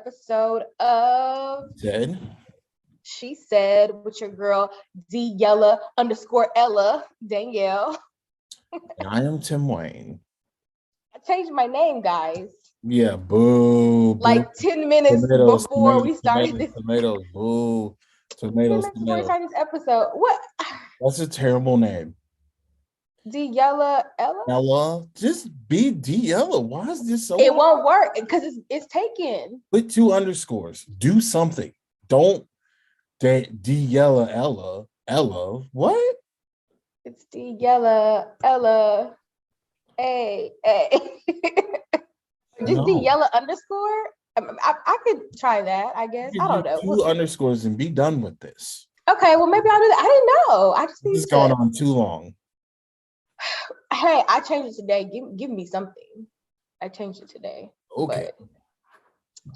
episode of Said. She Said with your girl D_Yella_Ella Danielle. And I am Tim Wayne. I changed my name, guys. Yeah, boo. Like 10 minutes tomatoes, before we started this. Tomatoes, boo. 10 minutes before we started this episode. What? That's a terrible name. D_Ella. Ella, just be D-Ella. Why is this so It won't work because it's taken. Put 2 underscores. Do something. Don't D-Ella. Ella. What? It's D_Yella. Hey. Just D_Yella_. I could try that, I guess. I don't know. 2 underscores and be done with this. Okay, well, maybe I'll do that. I didn't know. I just It's going on too long. Hey, I changed it today. Give me something. I changed it today. Okay.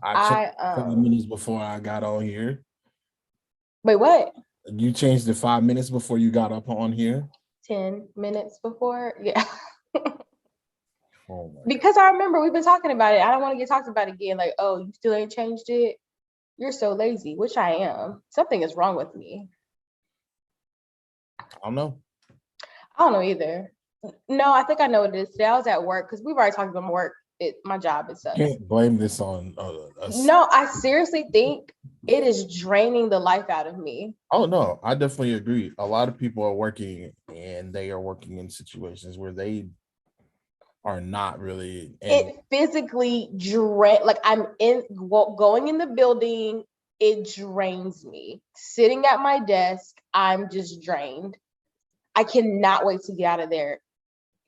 But I checked 5 minutes before I got on here. Wait, what? You changed it 5 minutes before you got up on here? 10 minutes before? Yeah. Oh my because I remember we've been talking about it. I don't want to get talked about again. Like, oh, you still ain't changed it? You're so lazy, which I am. Something is wrong with me. I don't know. I don't know either. No, I think I know what it is. Today I was at work because we've already talked about my work. My job is sucks. Can't blame this on us. No, I seriously think it is draining the life out of me. Oh no, I definitely agree. A lot of people are working and they are working in situations where they are not really. It physically like I'm going in the building. It drains me. Sitting at my desk, I'm just drained. I cannot wait to get out of there.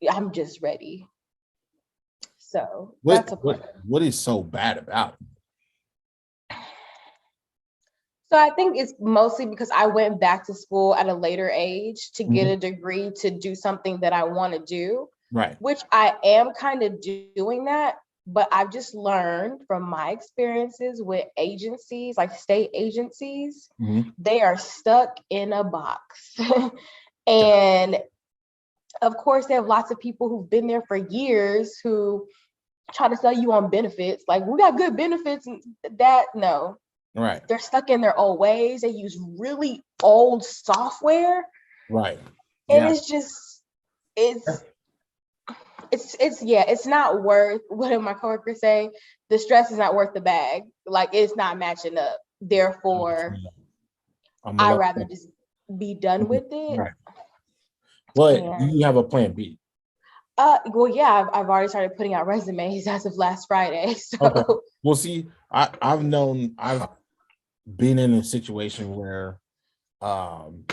I'm just ready. So that's a plan. What is so bad about it? So I think it's mostly because I went back to school at a later age to get a degree to do something that I want to do. Right. Which I am kind of doing that, but I've just learned from my experiences with agencies, like state agencies, they are stuck in a box. And of course, they have lots of people who've been there for years who try to sell you on benefits. Like, we got good benefits and that, no. Right. They're stuck in their old ways. They use really old software. Right. And it's not worth, what did my coworkers say? The stress is not worth the bag. Like, it's not matching up. Therefore, I'd rather just be done with it. Right. But do you have a plan B? Well, yeah, I've already started putting out resumes as of last Friday. So okay. Well, see, I've been in a situation where I've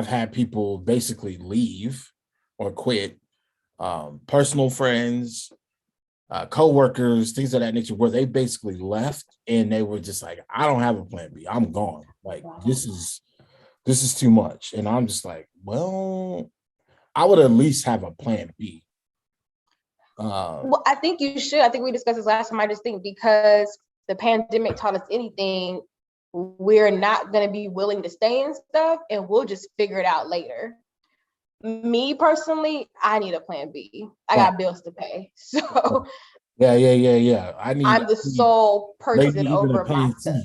had people basically leave or quit, personal friends, co-workers, things of that nature, where they basically left and they were just like, I don't have a plan B. I'm gone. Like, this is too much. And I'm just like, well, I would at least have a plan B. Well, I think you should. I think we discussed this last time. I just think because the pandemic taught us anything, we're not going to be willing to stay in stuff and we'll just figure it out later. Me personally, I need a plan B. I got bills to pay. So yeah. I'm the sole person over myself.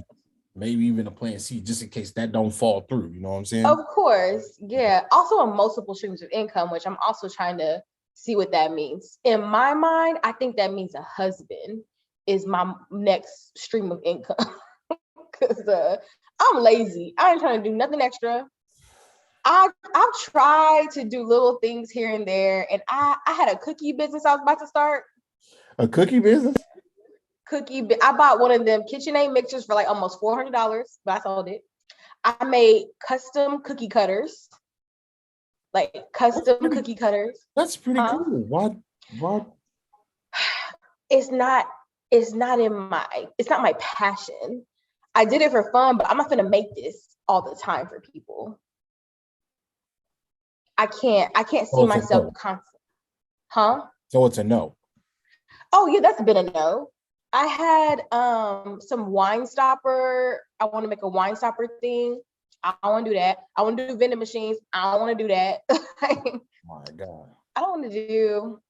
Maybe even a plan C, just in case that don't fall through. You know what I'm saying? Of course, yeah. Also, on multiple streams of income, which I'm also trying to see what that means. In my mind, I think that means a husband is my next stream of income. Because I'm lazy. I ain't trying to do nothing extra. I've tried to do little things here and there, and I had a cookie business I was about to start. A cookie business? I bought one of them KitchenAid mixers for like almost $400, but I sold it. I made custom cookie cutters. Cookie cutters. That's pretty cool. What? It's not my passion. I did it for fun, but I'm not gonna make this all the time for people. I can't see myself constantly. Huh? So it's a no. Oh yeah, that's been a no. I had some wine stopper. I want to make a wine stopper thing. I want to do that. I want to do vending machines. I don't want to do that. My God. I don't want to do.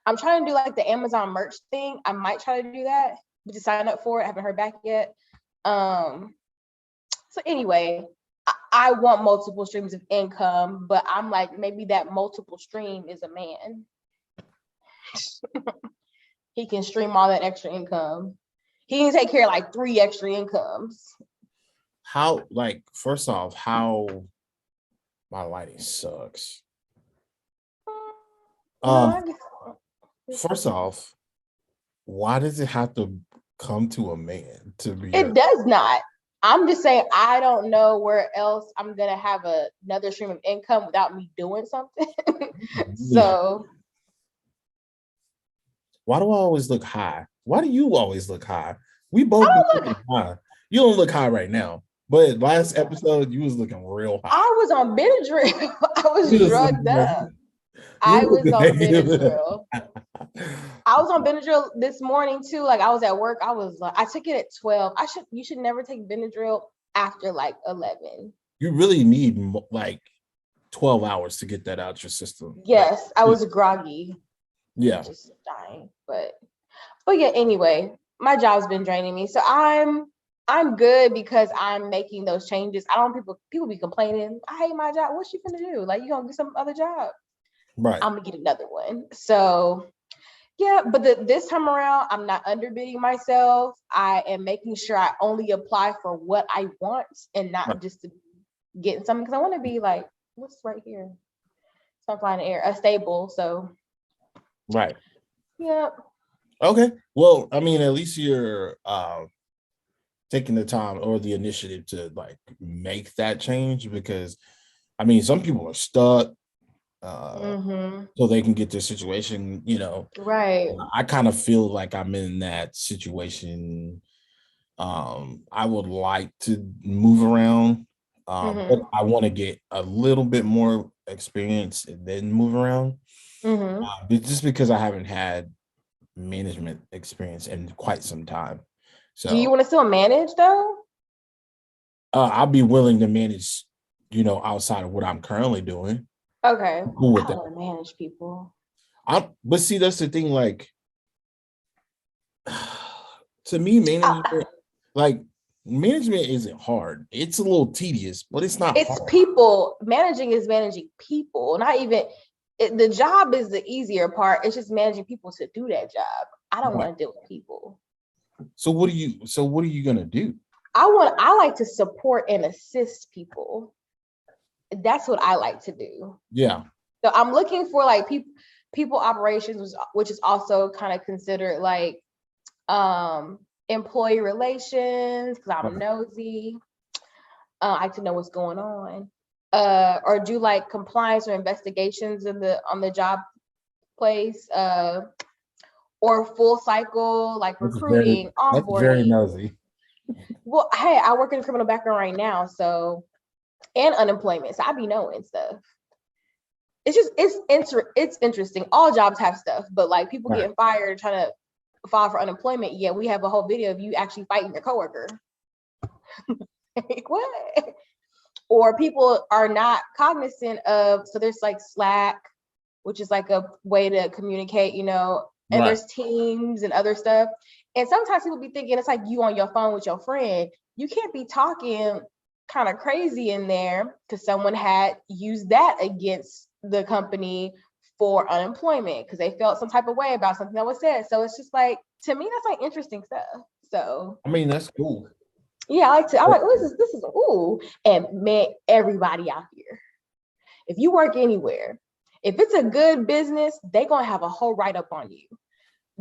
I'm trying to do like the Amazon merch thing. I might try to do that, but to sign up for it, I haven't heard back yet. So anyway, I want multiple streams of income, but I'm like, maybe that multiple stream is a man. He can stream all that extra income. He can take care of like 3 extra incomes. How, like, first off, how my lighting sucks. First off, why does it have to come to a man to be? It does not. I'm just saying, I don't know where else I'm gonna have another stream of income without me doing something. So why do I always look high? Why do you always look high? We both look high. You don't look high right now, but last episode you was looking real high. I was on Benadryl. I was drugged up. I was on Benadryl. I was on Benadryl this morning too. Like I was at work. I was like, I took it at 12. You should never take Benadryl after like 11. You really need like 12 hours to get that out your system. Yes, I was groggy. Yeah. Just dying. But yeah, anyway, my job's been draining me. So I'm good because I'm making those changes. I don't people be complaining. I hate my job. What you gonna do? Like you gonna get some other job? Right. I'm gonna get another one. So yeah, but this time around, I'm not underbidding myself. I am making sure I only apply for what I want and not just to get something, because I want to be like, what's right here? So I'm flying in the air, stable. So right. Yeah. Okay. Well, I mean, at least you're taking the time or the initiative to like make that change, because I mean, some people are stuck. So they can get their situation, right. I kind of feel like I'm in that situation. I would like to move around, but I want to get a little bit more experience and then move around, just because I haven't had management experience in quite some time. So do you want to still manage though? I'll be willing to manage, outside of what I'm currently doing. Okay. Cool with I that. don't want to manage people. But see, that's the thing. Like, to me, management isn't hard. It's a little tedious, but it's not. It's hard. People. Managing is managing people. Not even the job is the easier part. It's just managing people to do that job. I don't want to deal with people. So what are you gonna do? I like to support and assist people. That's what I like to do. Yeah. So I'm looking for like people operations, which is also kind of considered like employee relations, because I'm nosy. I like to know what's going on. Or do like compliance or investigations on the job place, or full cycle like recruiting, onboarding. That's very nosy. Well, hey, I work in a criminal background right now, so, and unemployment, so I be knowing stuff. It's just it's interesting. All jobs have stuff, but like people getting fired trying to file for unemployment. Yeah, we have a whole video of you actually fighting your coworker. Like, what? Or people are not cognizant of. So there's like Slack, which is like a way to communicate, and there's Teams and other stuff. And sometimes people be thinking it's like you on your phone with your friend. You can't be talking kind of crazy in there, because someone had used that against the company for unemployment because they felt some type of way about something that was said. So it's just like, to me, that's like interesting stuff. So I mean, that's cool. Yeah, I'm like, oh, this is ooh. And man, everybody out here, if you work anywhere, if it's a good business, they're gonna have a whole write-up on you.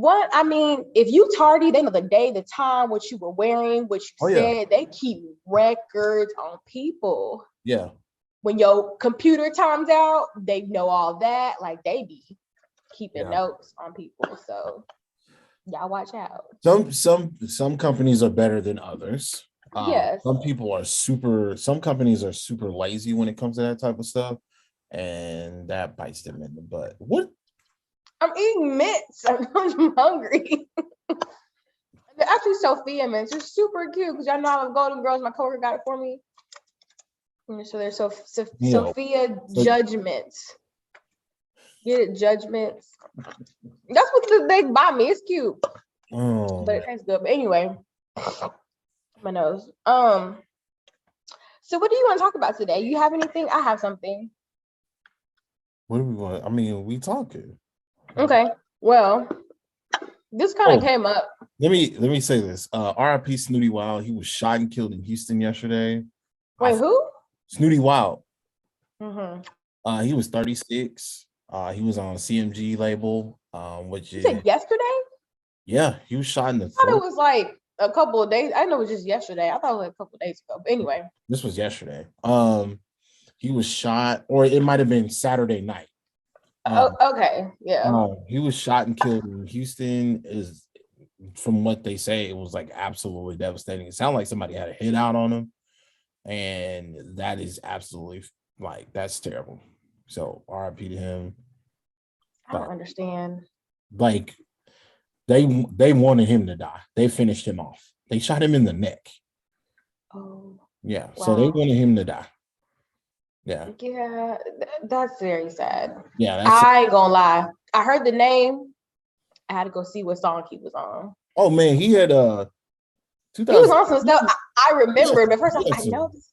I mean, if you tardy, they know the day, the time, what you were wearing, what you said. Yeah. They keep records on people. Yeah. When your computer times out, they know all that. Like, they be keeping notes on people. So y'all watch out. Some companies are better than others. Yes. Some companies are super lazy when it comes to that type of stuff, and that bites them in the butt. What? I'm eating mints. I'm hungry. They're actually Sophia mints. They're super cute because y'all know I love Golden Girls. My coworker got it for me. So they're Sophia judgments. Get it? Judgments. That's what they buy me. It's cute, but it tastes good. But anyway, my nose. So what do you want to talk about today? You have anything? I have something. What do we want? I mean, we talking. Okay. Well, this kind of came up. Let me say this. R.I.P. Snooty Wild. He was shot and killed in Houston yesterday. Wait, who? Snooty Wild. Mm-hmm. He was 36. He was on CMG label, which you said yesterday? Yeah, he was shot in the throat. I thought it was like a couple of days. I know it was just yesterday. I thought it was like a couple of days ago. But anyway. This was yesterday. He was shot, or it might have been Saturday night. Okay. Yeah. He was shot and killed in Houston. Is from what they say, it was like absolutely devastating. It sounded like somebody had a hit out on him, and that is absolutely that's terrible. So RIP to him. I don't understand. Like they wanted him to die. They finished him off. They shot him in the neck. Oh. Yeah. Wow. So they wanted him to die. Yeah. Yeah, that's very sad. Yeah. I ain't gonna lie. I heard the name. I had to go see what song he was on. Oh man, he had he was on some stuff. I remember, but first I know this.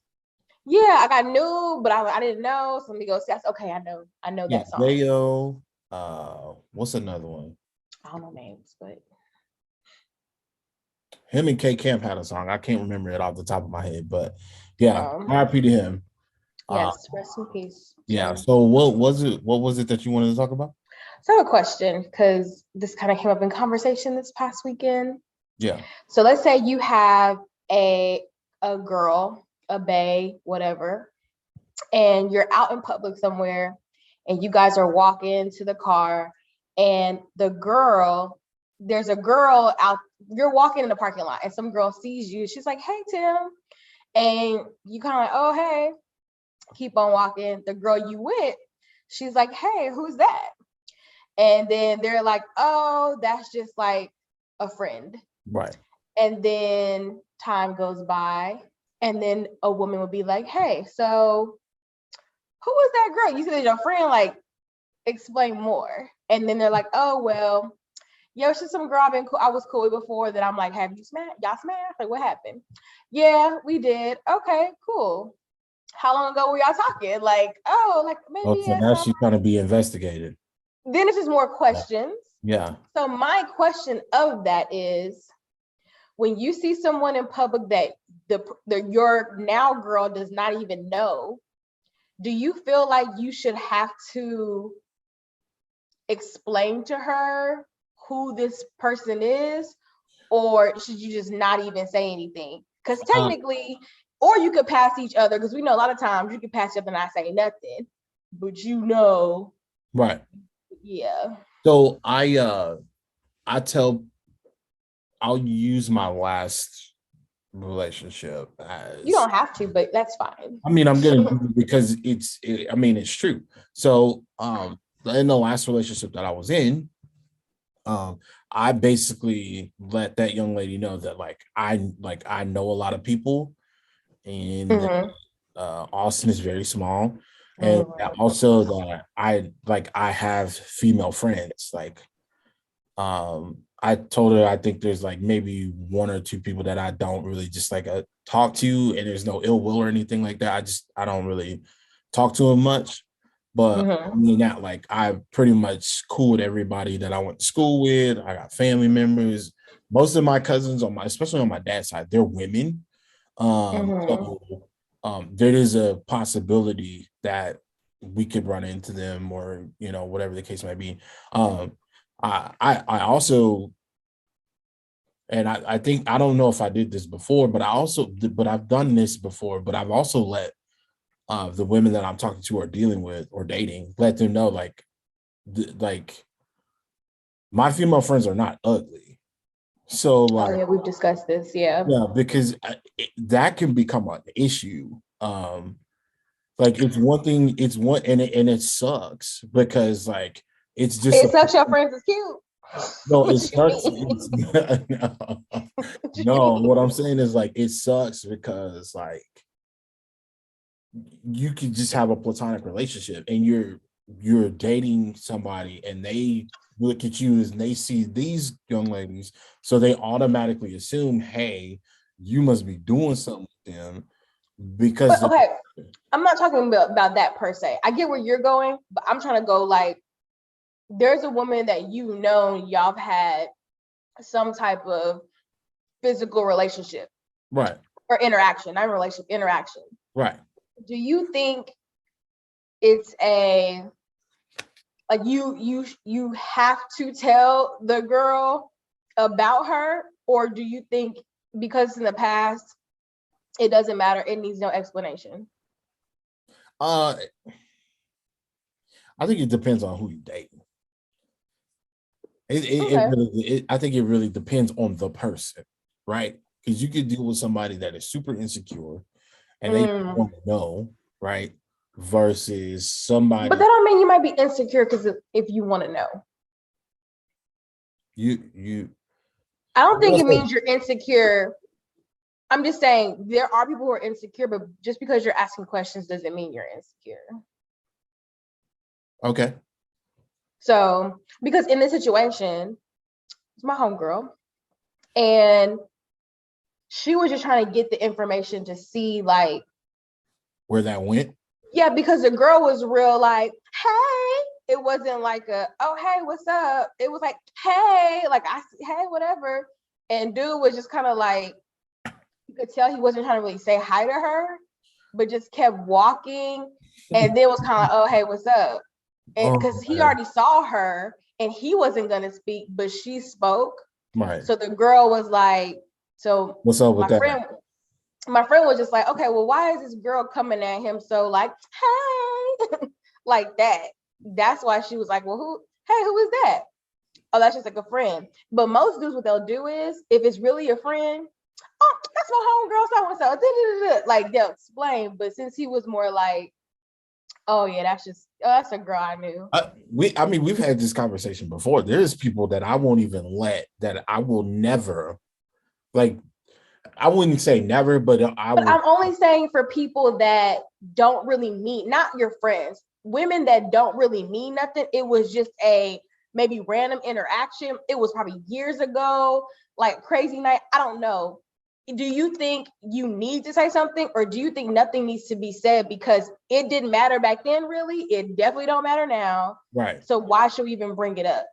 Yeah, I got new, but I didn't know. So let me go see. I said, okay, I know that song. Rayo, what's another one? I don't know names, but him and K Camp had a song. I can't remember it off the top of my head, but yeah, RIP to him. Yes, rest in peace. Yeah. So what was it that you wanted to talk about? So I have a question, because this kind of came up in conversation this past weekend. Yeah. So let's say you have a girl, a bae, whatever, and you're out in public somewhere, and you guys are walking to the car, and there's a girl out, you're walking in the parking lot, and some girl sees you. She's like, "Hey, Tim," and you kind of like, "Oh, hey," keep on walking. The girl you with, she's like, "Hey, who's that?" And then they're like, "Oh, that's just like a friend." Right. And then time goes by, and then a woman would be like, "Hey, so who was that girl? You said your friend, like, explain more." And then they're like, "Oh, well, yo, she's some girl I was cool with before that I'm like, have you smashed? Y'all smashed? Like, what happened?" "Yeah, we did." "Okay, cool. How long ago were y'all talking?" Like, "Oh, like maybe." So now she's trying to be investigated. Then it's just more questions. Yeah. So my question of that is, when you see someone in public that your now girl does not even know, do you feel like you should have to explain to her who this person is, or should you just not even say anything? Because technically, or you could pass each other, because we know a lot of times you can pass each other and not say nothing, but right. Yeah. So I'll use my last relationship as, you don't have to, but that's fine. I mean, I'm gonna because it's true. So in the last relationship that I was in, I basically let that young lady know that I know a lot of people, and Austin is very small, and also that I have female friends. I told her I think there's maybe one or two people that I don't really just talk to, and there's no ill will or anything like that. I don't really talk to them much, but I mean that I pretty much cool with everybody that I went to school with. I got family members. Most of my cousins especially on my dad's side, they're women. So there is a possibility that we could run into them, or whatever the case might be. I also, and I think, I don't know if I did this before, but I've done this before, but I've also let the women that I'm talking to or dealing with or dating, let them know my female friends are not ugly. So we've discussed this. Yeah, because that can become an issue. It's one thing, and it sucks because it sucks your friends is cute. No, it sucks. No, what I'm saying is it sucks because you could just have a platonic relationship, and you're you're dating somebody and they look at you and they see these young ladies, so they automatically assume, hey, you must be doing something with them because But okay, I'm not talking about that per se. I get where you're going, but I'm trying to go like, there's a woman that y'all have had some type of physical relationship, right, or interaction, not relationship, interaction. right. Do you think it's a, like, you have to tell the girl about her, or do you think because in the past it doesn't matter, it needs no explanation? I think it depends on who you date. Okay. I think it really depends on the person, right? Because you could deal with somebody that is super insecure and they want to know, right? Versus somebody But that don't mean you might be insecure because if you want to know. you I don't think it means you're insecure. I'm just saying there are people who are insecure, but just because you're asking questions doesn't mean you're insecure. okay. So, because in this situation, it's my homegirl, and she was just trying to get the information to see, like, Where that went? yeah, because the girl was real, like, hey. It wasn't like a, oh, hey, what's up? It was like, hey, like, hey, whatever. And dude was just kind of like, you could tell he wasn't trying to really say hi to her, but just kept walking. And then was kind of like, oh, hey, what's up? And because he already saw her and he wasn't going to speak, but she spoke. Right. So the girl was like, so what's up with that? My friend was just like, okay, well, why is this girl coming at him so like, hey, like that? That's why she was like, well, who is that? Oh, that's just like a friend. But most dudes, what they'll do is, if it's really a friend, oh, that's my homegirl, so-and-so. Like, they'll explain. But since he was more like, oh yeah, that's a girl I knew. We've had this conversation before. There's people that I won't even that I will never, like, I wouldn't say never, but I'm only saying for people that don't really mean, not your friends, women that don't really mean nothing. It was just a maybe random interaction. It was probably years ago, like crazy night. I don't know. Do you think you need to say something, or do you think nothing needs to be said because it didn't matter back then? Really, it definitely don't matter now. Right. So why should we even bring it up?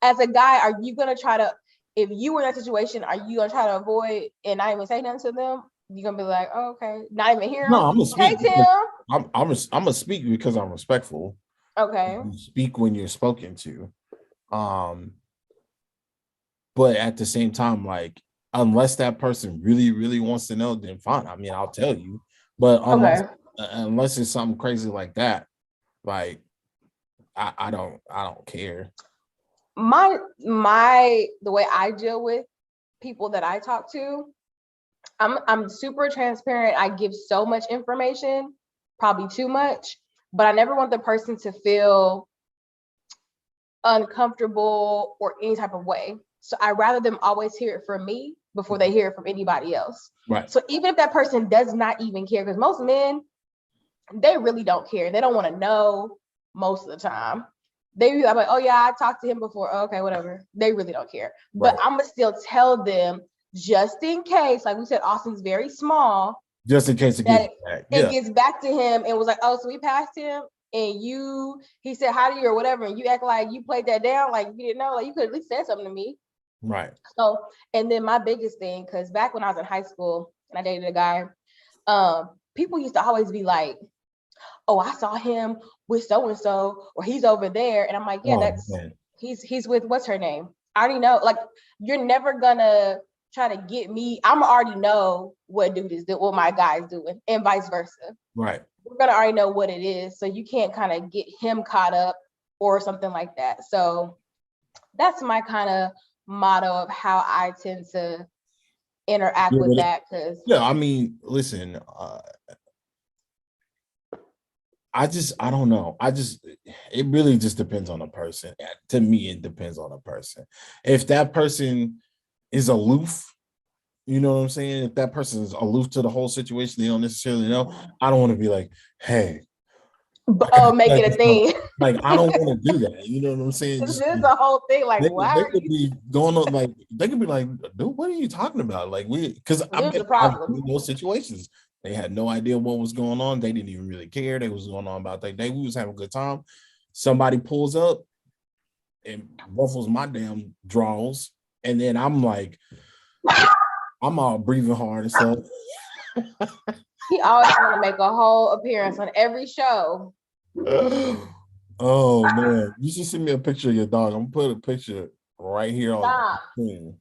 As a guy, are you gonna try to, if you were in that situation, are you gonna try to avoid and not even say nothing to them? You're gonna be like, oh, okay, not even hear them. No, I'm gonna speak. Hey, Tim. I'm gonna speak because I'm respectful. Okay. You speak when you're spoken to. But at the same time, like, unless that person really, really wants to know, then fine. I mean, I'll tell you. But unless it's something crazy like that, like, I don't care. The way I deal with people that I talk to, I'm super transparent. I give so much information, probably too much, but I never want the person to feel uncomfortable or any type of way. So I rather them always hear it from me before they hear it from anybody else. Right. So even if that person does not even care, because most men, they really don't care. They don't want to know most of the time. They be like, oh yeah, I talked to him before. Oh, okay, whatever. They really don't care. But right. I'm gonna still tell them, just in case, like we said, Austin's very small. Just in case it gets back. It gets back to him and was like, oh, so we passed him and he said hi to you or whatever, and you act like you played that down, like you didn't know, like you could at least say something to me. Right. So, and then my biggest thing, because back when I was in high school and I dated a guy, people used to always be like, oh, I saw him with so-and-so, or he's over there. And I'm like, yeah, he's with, what's her name? I already know. Like, you're never gonna try to get me. I'm already know what dude is doing, what my guy's doing, and vice versa. Right. We're gonna already know what it is. So you can't kind of get him caught up or something like that. So that's my kind of motto of how I tend to interact with that. Because I mean, listen, I don't know. It really just depends on the person. To me, it depends on the person. If that person is aloof, you know what I'm saying? If that person is aloof to the whole situation, they don't necessarily know. I don't want to be like, hey, Oh, make it a thing. Like, I don't want to do that. You know what I'm saying? This Just, is a whole thing. Like, they why are could you? be going on, like, they could be like, dude, what are you talking about? Like, because Here's the problem. in those situations, they had no idea what was going on. They didn't even really care. They was going on about their day. We was having a good time. Somebody pulls up and ruffles my damn drawers, and then I'm like, I'm all breathing hard and stuff. He always want to make a whole appearance on every show. Oh man, you should send me a picture of your dog. I'm gonna put a picture right here on the screen.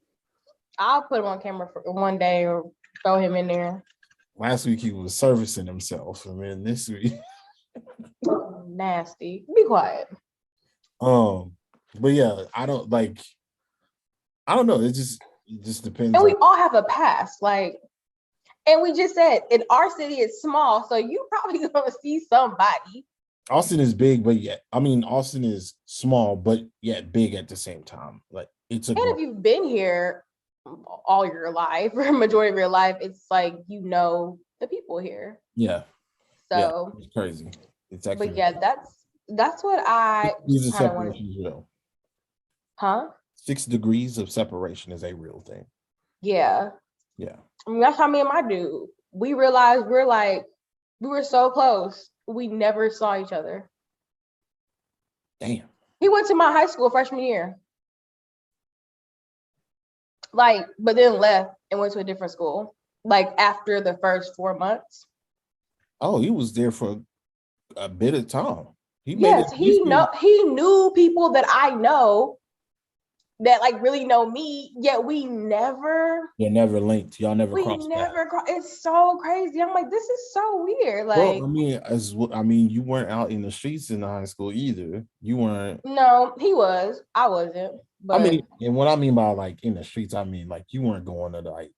I'll put him on camera for one day or throw him in there. Last week he was servicing himself, and then this week, nasty. Be quiet. But yeah, I don't know. It just depends. And we all have a past, like, and we just said in our city it's small, so you probably gonna see somebody. Austin is big, but yet, I mean, Austin is small, but yet big at the same time. Like, it's a. And if you've been here all your life or majority of your life, it's like, you know, the people here. Yeah. So yeah, it's crazy. It's actually. But yeah, that's what I kind of want. Huh? 6 degrees of separation is a real thing. Yeah. Yeah. I mean, that's how me and my dude, we realized we were so close. We never saw each other. Damn. He went to my high school freshman year. Like, but then left and went to a different school. Like after the first 4 months. Oh, he was there for a bit of time. He knew people that I know that like really know me, yet we never. You're never linked. Y'all never crossed. It's so crazy. I'm like, this is so weird. Like, well, I mean, you weren't out in the streets in the high school either. You weren't. No, he was. I wasn't. But I mean, and what I mean by like in the streets, I mean like you weren't going to like.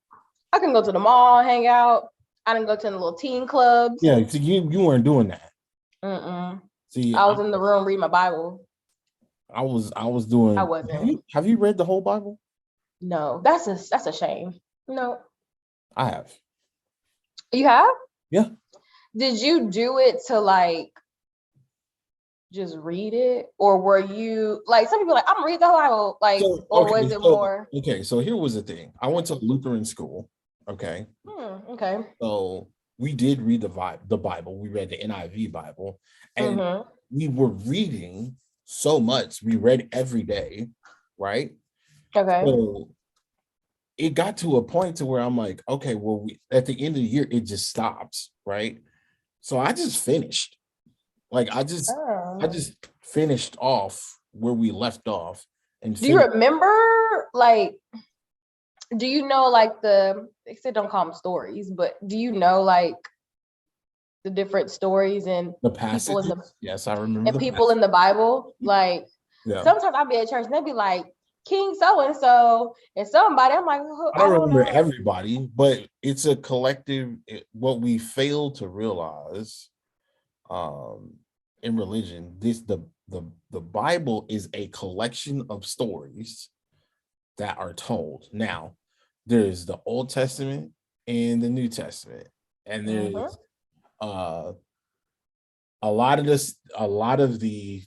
I can go to the mall, hang out. I didn't go to the little teen clubs. Yeah, so you weren't doing that. See, I was in the room reading my Bible. I was doing. I wasn't. Have you read the whole Bible? No, that's a shame. No, I have. You have? Yeah. Did you do it to like just read it, or were you like some people like I'm gonna read the whole Bible, like, was it more? Okay, so here was the thing. I went to Lutheran school. Okay. Okay. So we did read the Bible. We read the NIV Bible, and we were reading so much. We read every day, right? Okay. So it got to a point to where I'm like, okay, well, at the end of the year, it just stops, right? So I just finished. Like I just finished off where we left off. And do you remember, like, do you know, like they said don't call them stories, but do you know like the different stories and the passages? Yes, I remember. And people in the Bible, like sometimes I'll be at church and they'll be like King so-and-so and somebody. I'm like, I don't remember everybody, but it's a collective. What we fail to realize in religion, the Bible is a collection of stories that are told. Now, there's the Old Testament and the New Testament, and there's a lot of the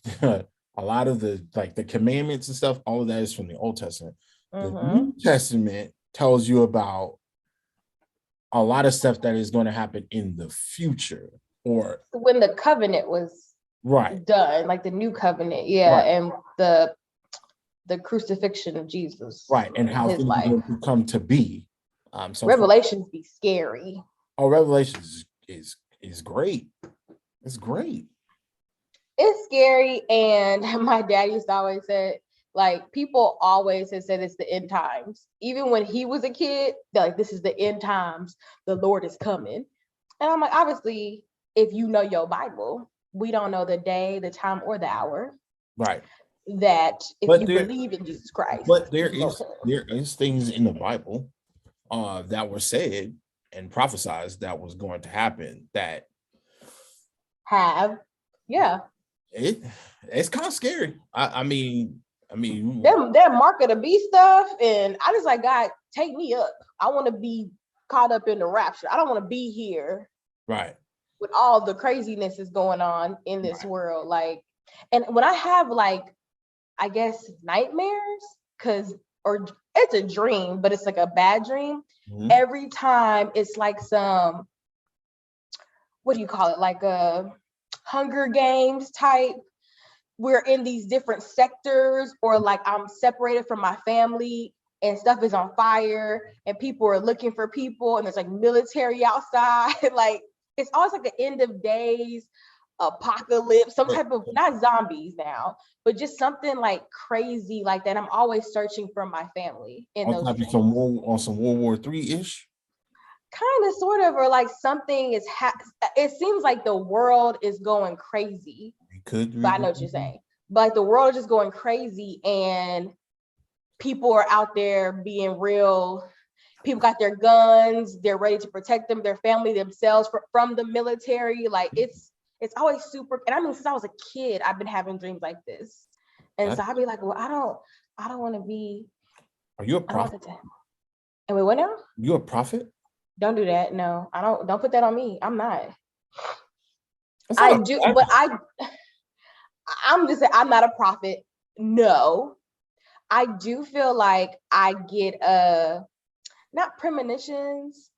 like the commandments and stuff. All of that is from the Old Testament. The New Testament tells you about a lot of stuff that is going to happen in the future, or when the covenant was done, like the new covenant, and the crucifixion of Jesus, and how things are going to come to be. So Revelations be scary. Oh, Revelations is great. It's great. It's scary, and my dad used to always say, like, people always have said it's the end times. Even when he was a kid, they're like, this is the end times. The Lord is coming. And I'm like, obviously, if you know your Bible, we don't know the day, the time, or the hour. Right. That if you believe in Jesus Christ. But there is things in the Bible that were said and prophesied that was going to happen that it's kind of scary. I mean that mark of the beast stuff, and I just like, God, take me up. I want to be caught up in the rapture. I don't want to be here. Right. with all the craziness is going on in this world. Like, and when I have like, I guess nightmares, or it's a dream, but it's like a bad dream. Every time it's like some, what do you call it? Like a Hunger Games type. We're in these different sectors, or like I'm separated from my family and stuff is on fire and people are looking for people and there's like military outside. Like it's always like the end of days, apocalypse, some type of, not zombies now, but just something like crazy like that. I'm always searching for my family in those dreams. On some World War III-ish? Kind of, sort of, or like something is it seems like the world is going crazy. But I know what you're saying. But like the world is just going crazy and people are out there being real. People got their guns, they're ready to protect them, their family, themselves from the military. Like it's always super. And I mean, since I was a kid, I've been having dreams like this. And so I'd be like, well, I don't want to be. Are you a prophet? And we went now? You a prophet? Don't do that. No, don't put that on me. I'm not. I'm not a prophet. No. I do feel like I get not premonitions,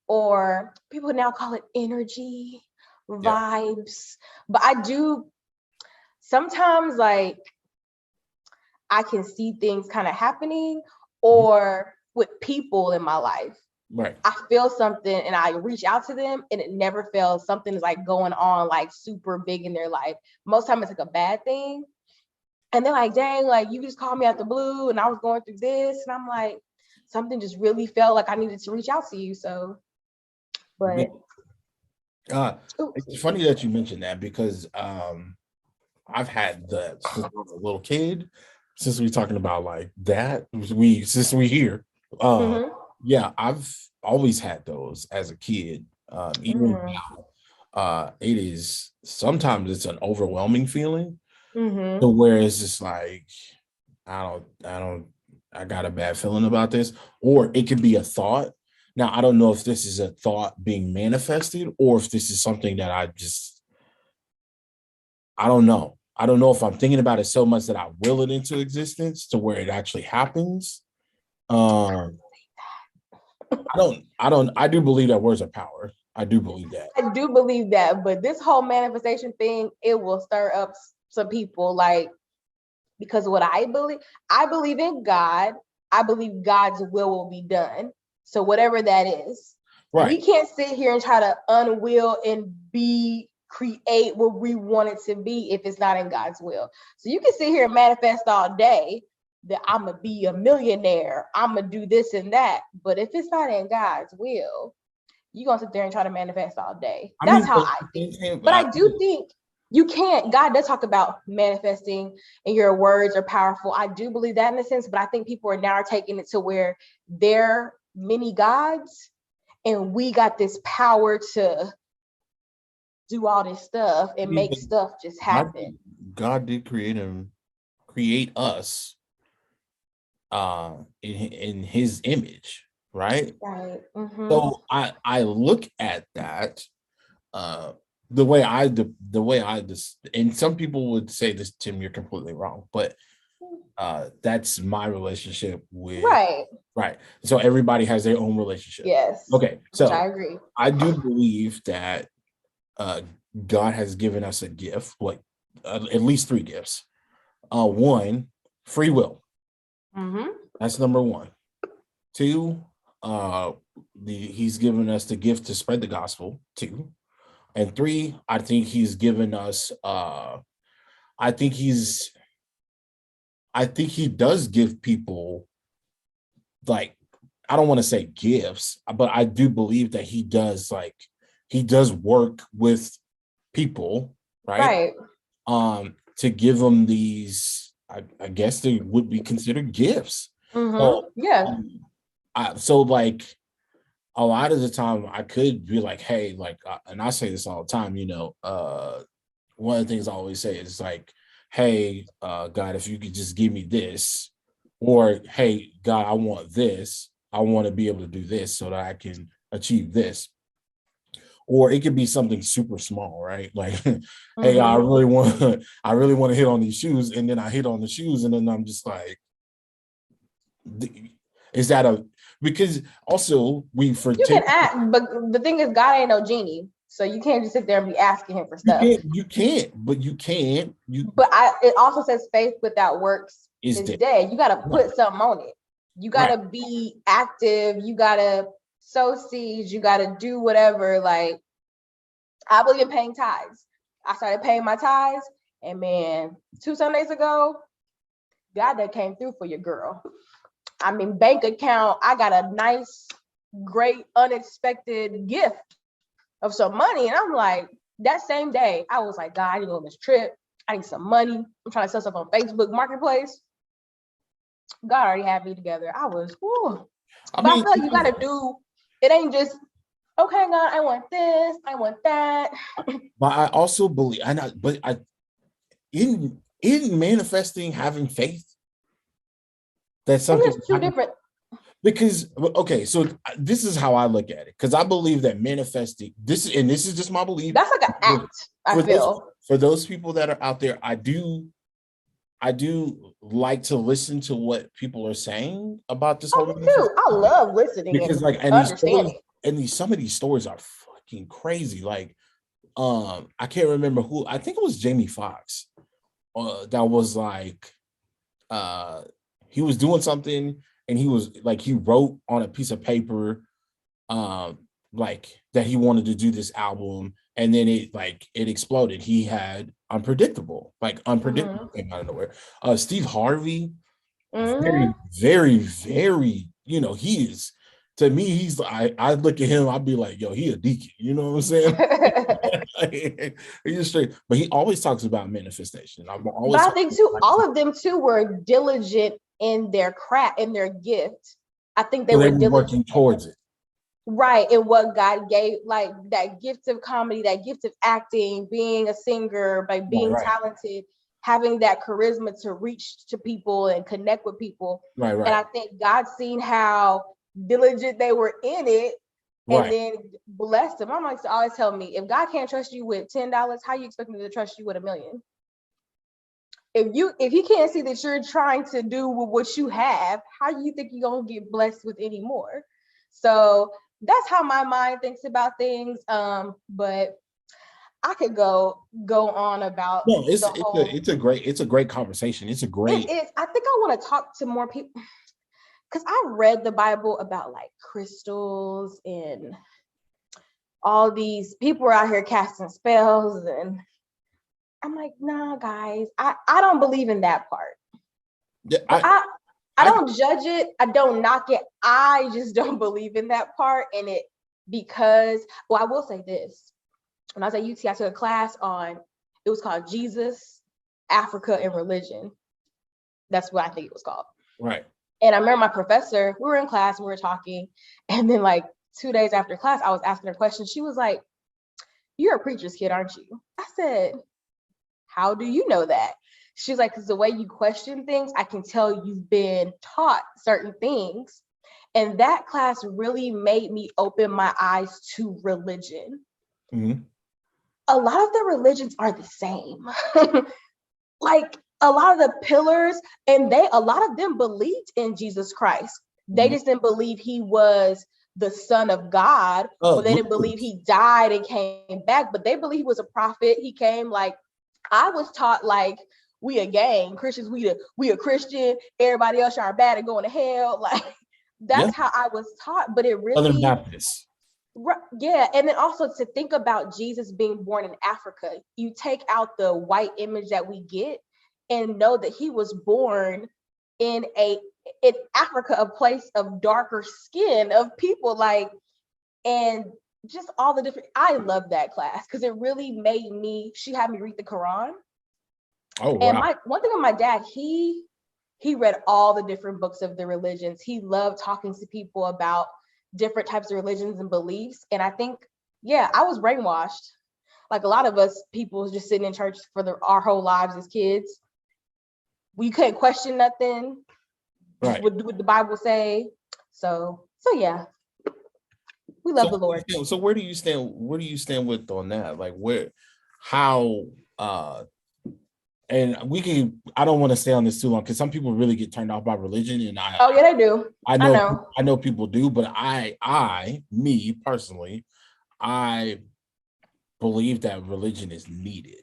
or people now call it energy, vibes, but I do sometimes, like I can see things kind of happening, or with people in my life. Right. I feel something and I reach out to them and it never feels something is like going on like super big in their life. Most time it's like a bad thing. And they're like, dang, like you just called me out the blue and I was going through this. And I'm like, something just really felt like I needed to reach out to you. So, but. It's funny that you mentioned that because I've had that since I was a little kid, since we're talking about like that, since we here. Yeah, I've always had those as a kid. Even now, it is sometimes it's an overwhelming feeling to where it's just like, I got a bad feeling about this, or it could be a thought. Now, I don't know if this is a thought being manifested or if this is something that I don't know. I don't know if I'm thinking about it so much that I will it into existence to where it actually happens. I do believe that words are power. I do believe that. I do believe that, but this whole manifestation thing, it will stir up some people, like, because what I believe in God. I believe God's will be done. So whatever that is, right. We can't sit here and try to unwill and create what we want it to be if it's not in God's will. So you can sit here and manifest all day that I'm gonna be a millionaire, I'm gonna do this and that, but if it's not in God's will, you're gonna sit there and try to manifest all day. That's how I think. But I do think you can't. God does talk about manifesting and your words are powerful. I do believe that in a sense, but I think people are now taking it to where they're many gods and we got this power to do all this stuff and make stuff just happen. God did create us in his image, right? Right. So I look at that the way I just, and some people would say this, Tim, you're completely wrong, but that's my relationship with right. So everybody has their own relationship. Yes. Okay. So I agree. I do believe that God has given us a gift, like at least 3 gifts. One, free will. That's number 1. 2, he's given us the gift to spread the gospel. 2. And 3, I think he's given us I think he does give people, like, I don't want to say gifts, but I do believe that he does work with people, right? To give them these, I guess they would be considered gifts. So, so like a lot of the time I could be like, hey, like, and I say this all the time, one of the things I always say is like, hey, God, if you could just give me this, or hey, God, I want this. I want to be able to do this so that I can achieve this. or it could be something super small, right? Like, hey, I Mhm. really want I really want to hit on these shoes, and then I hit on the shoes, and then I'm just like, is that a because also we for You can ask, but the thing is, God ain't no genie, so you can't just sit there and be asking him for stuff. but you can't you But it also says faith without works is is dead. dead. You got to Right, put something on it. You got right. to be active. You got to sow seeds. You got to do whatever. Like, I believe in paying tithes. I started paying my tithes, and man, 2 Sundays ago, God that came through for your girl. I mean, bank account, I got a nice, great, unexpected gift of some money. And I'm like, that same day, I was like, God, I need to go on this trip. I need some money. I'm trying to sell stuff on Facebook Marketplace. God already had me together. I was, whew. I But I mean, feel like you gotta do, it ain't just, okay, God, I want this, I want that. but I also believe, but I in manifesting having faith, that's And something there's two different, because okay, so this is how I look at it, because I believe that manifesting this is just my belief. that's like an act, I For those feel. for those people that are out there, I do like to listen to what people are saying about this Oh, whole me too. I manifestation, love listening because and like and these stories understanding. and these some of these stories are fucking crazy. Like I can't remember who, I think it was Jamie Foxx, that was like uh he was doing something, and he was like he wrote on a piece of paper um like that he wanted to do this album, and then it exploded. He had unpredictable Mm-hmm. came out of nowhere. Steve Harvey, Mm-hmm. very very, he is, to me, I look at him, I'd be like, yo, he a deacon, you know what I'm saying? He's just straight, but he always talks about manifestation. I'm But always I talking think too, about, all of them too were diligent in their craft, in their gift. I think they so they were were diligent, working towards it. right, in what God gave, like that gift of comedy, that gift of acting, being a singer, by Right, being right, talented, having that charisma to reach to people and connect with people. right, And right, I think God seen how diligent they were in it, and right. then blessed them. My mom used to always tell me, if God can't trust you with $10, how you expect me to trust you with $1 million? If he can't see that you're trying to do with what you have, how do you think you're gonna get blessed with any more? So that's how my mind thinks about things. But I could go on about No, the whole. it's a great conversation. It's a It great. is. I think I want to talk to more people because I read the Bible about like crystals and all these people are out here casting spells, and I'm like, nah, guys, I don't believe in that part. Yeah, But I I don't judge it. I don't knock it. I just don't believe in that part in it because, well, I will say this. When I was at UT, I took a class on, it was called Jesus, Africa, and Religion. That's what I think it was called. right. And I remember my professor, we were in class, we were talking, and then like 2 days after class, I was asking her questions. She was like, "You're a preacher's kid, aren't you?" I said, "How do you know that?" She's like, "Because the way you question things, I can tell you've been taught certain things." And that class really made me open my eyes to religion. Mhm. A lot of the religions are the same. Like a lot of the pillars, and a lot of them believed in Jesus Christ. They Mhm. just didn't believe he was the son of God, or they didn't Literally. believe he died and came back, but they believe he was a prophet. He came like, I was taught like we a gang, Christians, we a Christian, everybody else are bad and going to hell. Like Yeah. that's how I was taught. But it Southern really, Baptist. yeah. And then also to think about Jesus being born in Africa, you take out the white image that we get and know that he was born in in Africa, a place of darker skin of people, like, and just all the different, I love that class because it really made me, she had me read the Quran. Oh And wow. my one thing with my dad, he read all the different books of the religions. He loved talking to people about different types of religions and beliefs. And I think, yeah, I was brainwashed. Like a lot of us people just sitting in church for our whole lives as kids. We couldn't question nothing, just Right. what the Bible say. So yeah. We love the Lord. So where do you stand? Where do you stand with on that? Like how and I don't want to stay on this too long because some people really get turned off by religion, and Oh yeah, they do. I know people do, but me personally, I believe that religion is needed.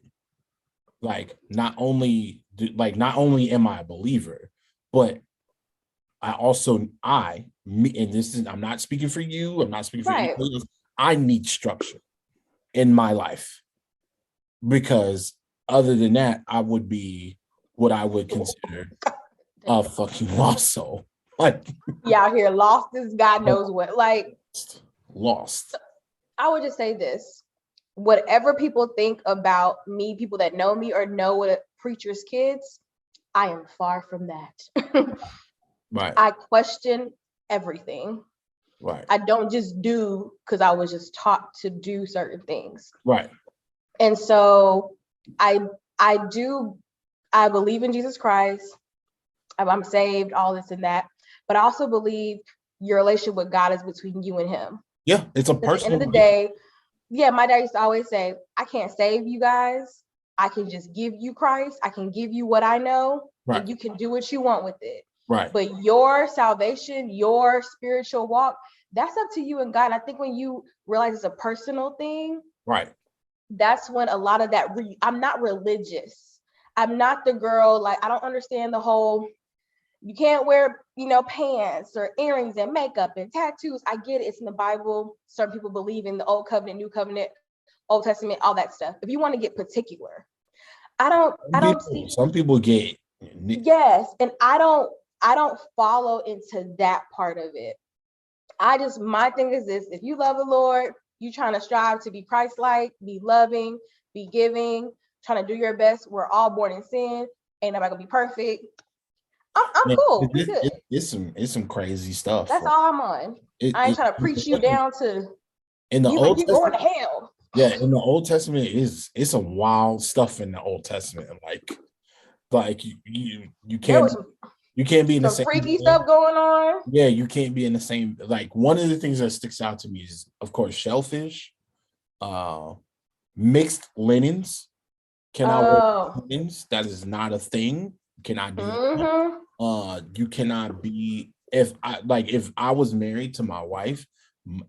Like not only am I a believer, but I also and this is, I'm not speaking for you, I'm not speaking for anybody else. I need structure in my life because other than that, I would be what I would consider a fucking lost soul. Like out here lost as God knows what. Like lost. I would just say this. Whatever people think about me, people that know me or know what a preacher's kids, I am far from that. Right. I question everything. Right. I don't just do because I was just taught to do certain things. Right. And so I believe in Jesus Christ. I'm saved, all this and that. But I also believe your relationship with God is between you and him. Yeah, it's a personal. At the end of the day, my dad used to always say, I can't save you guys. I can just give you Christ. I can give you what I know, and you can do what you want with it. Right. But your salvation, your spiritual walk, that's up to you and God. And I think when you realize it's a personal thing, right, that's when a lot of that, I'm not religious. I'm not the girl, like, I don't understand the whole, you can't wear, pants or earrings and makeup and tattoos. I get it. It's in the Bible. Certain people believe in the Old Covenant, New Covenant, Old Testament, all that stuff. If you want to get particular, I don't see. Some people get. Yes. And I don't follow into that part of it. My thing is this: if you love the Lord, you trying to strive to be Christ-like, be loving, be giving, trying to do your best. We're all born in sin. Ain't nobody gonna be perfect. I'm cool. We good. It's some crazy stuff. That's all I'm on. I ain't trying to preach you down to. In the Old Testament, you're going to hell. Yeah, in the Old Testament it's some wild stuff in the Old Testament. Like you can't be in the same freaky stuff going on. Yeah, you can't be in the same. Like one of the things that sticks out to me is, of course, shellfish, mixed linens. Wear linens? That is not a thing. You cannot do that. You cannot be if I was married to my wife.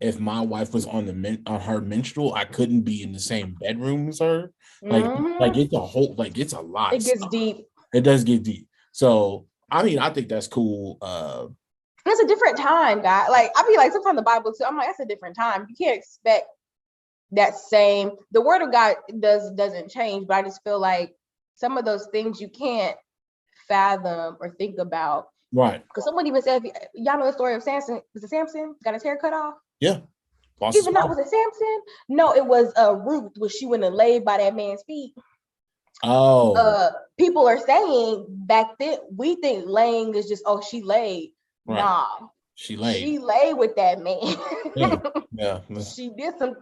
If my wife was on her menstrual, I couldn't be in the same bedroom as her. Like it's a whole, it's a lot. It gets deep. It does get deep. So I mean, I think that's cool. It's a different time, guy. Like I be like, sometimes the Bible too. I'm like, that's a different time. You can't expect that same. The word of God doesn't change, but I just feel like some of those things you can't fathom or think about. Right. Because someone even said, y'all know the story of Samson. Was it Samson got his hair cut off? Yeah. Even not was it Samson? No, it was Ruth, when she went and laid by that man's feet. Oh. People are saying back then we think laying is just she laid. Right. Nah. She laid. She laid with that man. Yeah. She did some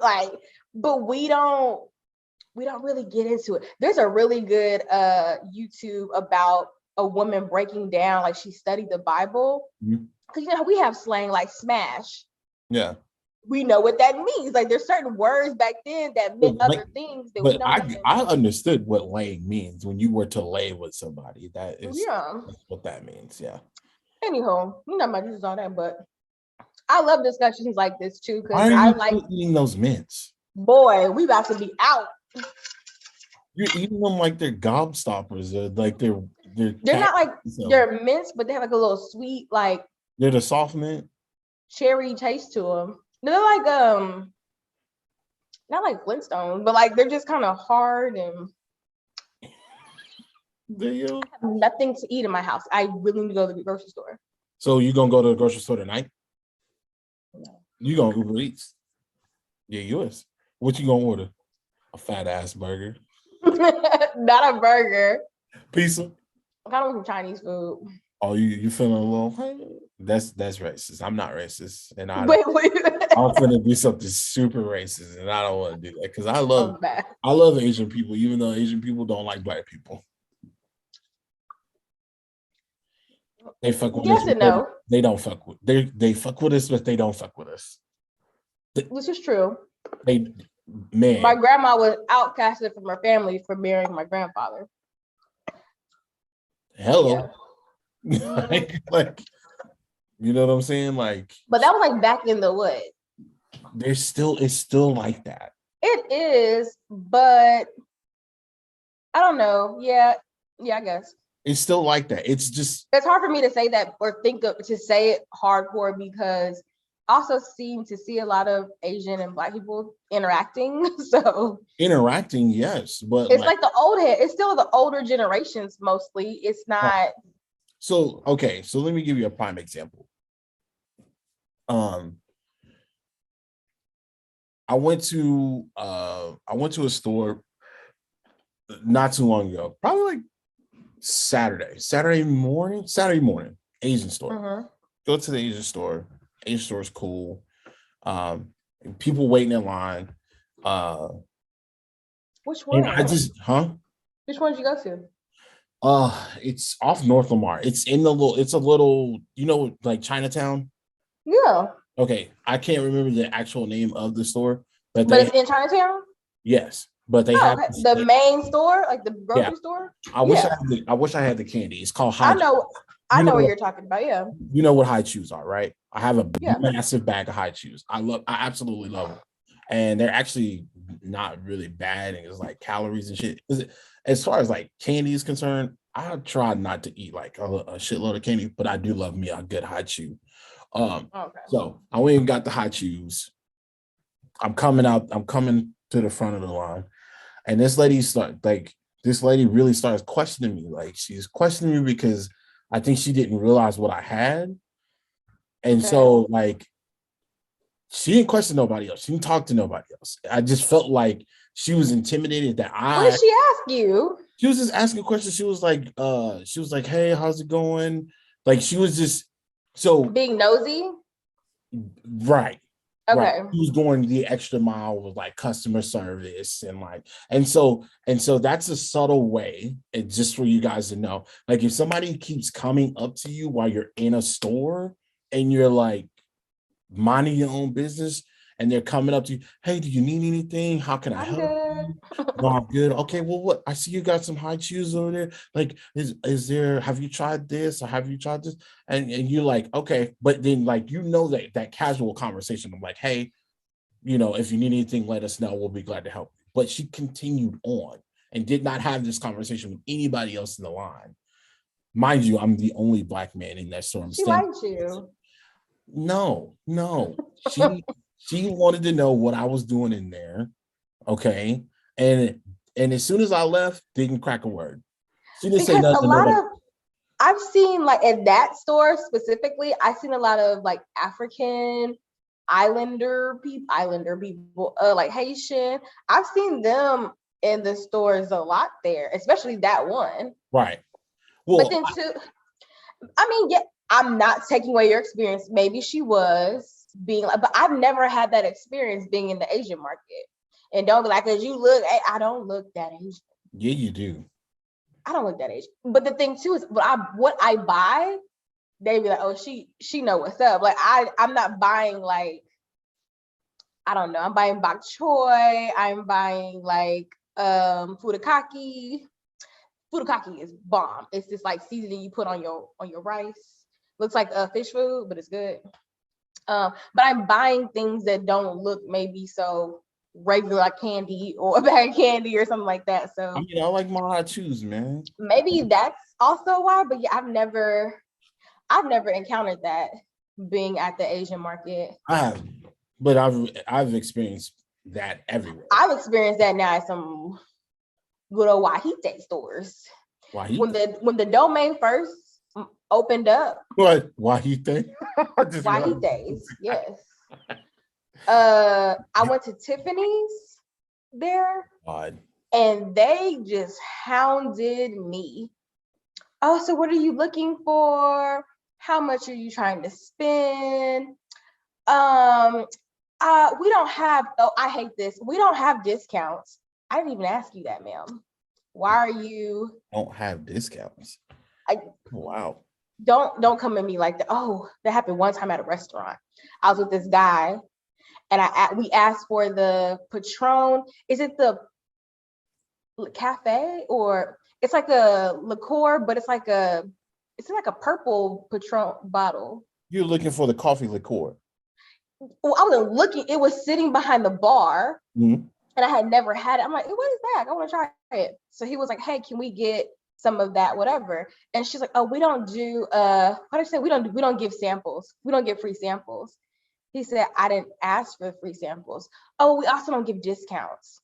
but we don't really get into it. There's a really good YouTube about a woman breaking down, like she studied the Bible. Because we have slang like smash. Yeah. We know what that means. Like there's certain words back then that meant other things that we don't. I understood what laying means when you were to lay with somebody. That's what that means. Yeah. Anyhow, my Jesus all that, but I love discussions like this too because I like eating those mints. Boy, we about to be out. You're eating them like they're gobstoppers. They're not like they're mints, but they have like a little sweet, like they're the soft mint cherry taste to them. They're like not like Flintstones, but like they're just kind of hard and I have nothing to eat in my house. I really need to go to the grocery store. So you gonna go to the grocery store tonight? No. You gonna Uber Eats? Yeah, yours. What you gonna order? A fat ass burger? Not a burger. Pizza? I kind of want some Chinese food. Oh, you feeling a little? That's racist. I'm not racist, and I'm gonna do something super racist, and I don't want to do that because I love Asian people, even though Asian people don't like Black people. They fuck with us. And no. They don't fuck with. They fuck with us, but they don't fuck with us. Which is true. They, man, My grandma was outcasted from her family for marrying my grandfather. hello. Yeah. Like, you know what I'm saying? Like, But that was like back in the what? it's still like that. It is, but I don't know. Yeah, I guess. It's still like that. It's just It's hard for me to say that or to say it hardcore because I also seem to see a lot of Asian and Black people interacting. So interacting, yes, but it's like the old head. It's still the older generations mostly. It's not. So okay, so let me give you a prime example. I went to a store not too long ago, probably like Saturday morning, Asian store. Go to the Asian store. Asian store is cool. People waiting in line. Which one? Which one did you go to? It's off North Lamar. It's a little, like Chinatown. Yeah. Okay, I can't remember the actual name of the store, but it's in Chinatown. Yes, but they have the main store, like the grocery store. I wish I had the candy. It's called High. I know what you're talking about. Yeah. You know what High Chews are, right? I have a massive bag of High Chews. I absolutely love them, and they're actually not really bad. And it's like calories and shit. As far as like candy is concerned, I try not to eat like a shitload of candy, but I do love me a good High Chew. So I went and got the High Chews. I'm coming to the front of the line, and this lady really starts questioning me. Like, she's questioning me because I think she didn't realize what I had. And so like, she didn't question nobody else. She didn't talk to nobody else. I just felt like she was intimidated that What did she ask you? She was just asking questions. She was like, hey, how's it going? Like, she was just being nosy. Right. Okay. Right. He was going the extra mile with like customer service and so that's a subtle way, and just for you guys to know, like, if somebody keeps coming up to you while you're in a store and you're like minding your own business, and they're coming up to you, hey, do you need anything? How can I help you? No, I'm good. Okay, well, what? I see you got some High Chews over there. Like, is there, have you tried this or have you tried this? And you're like, okay, but then like, that casual conversation. I'm like, hey, if you need anything, let us know. We'll be glad to help you. But she continued on and did not have this conversation with anybody else in the line. Mind you, I'm the only Black man in that store. She liked you. No. She wanted to know what I was doing in there. Okay. And as soon as I left, didn't crack a word. She didn't say nothing. I've seen, like, at that store specifically, I've seen a lot of like African islander people, like Haitian. I've seen them in the stores a lot there, especially that one. Right. Well, but then yeah, I'm not taking away your experience. Maybe she was being like, but I've never had that experience being in the Asian market. And don't be like, because you look, I don't look that Asian. Yeah, you do. I don't look that Asian. But the thing too is what I buy, they be like, oh, she know what's up. Like, I'm not buying like, I don't know, I'm buying bok choy, I'm buying like furikake. Furikake is bomb. It's this like seasoning you put on your rice. Looks like fish food, but it's good. But I'm buying things that don't look maybe so regular, like candy or a bag of candy or something like that. So I mean, I like my High Chews, man. Maybe that's also why. But yeah, I've never encountered that being at the Asian market. I have, but I've experienced that everywhere. I've experienced that now at some good old Wahite stores. Wahite? When the domain first opened up. What? Wahite? Wahites, yes. I went to Tiffany's there. God. And they just hounded me. Oh, so what are you looking for? How much are you trying to spend? We don't have, I hate this. We don't have discounts. I didn't even ask you that, ma'am. Why are you don't have discounts? Wow. Don't come at me like that. Oh, that happened one time at a restaurant. I was with this guy and we asked for the Patron. Is it the cafe, or it's like a liqueur, but it's like a purple Patron bottle. You're looking for the coffee liqueur. Well, I wasn't looking. It was sitting behind the bar, mm-hmm. and I had never had it. I'm like, what is that? I want to try it. So he was like, hey, can we get some of that, whatever? And she's like, oh, we don't do what did I say? We don't give samples. We don't give free samples. He said, I didn't ask for free samples. Oh, we also don't give discounts.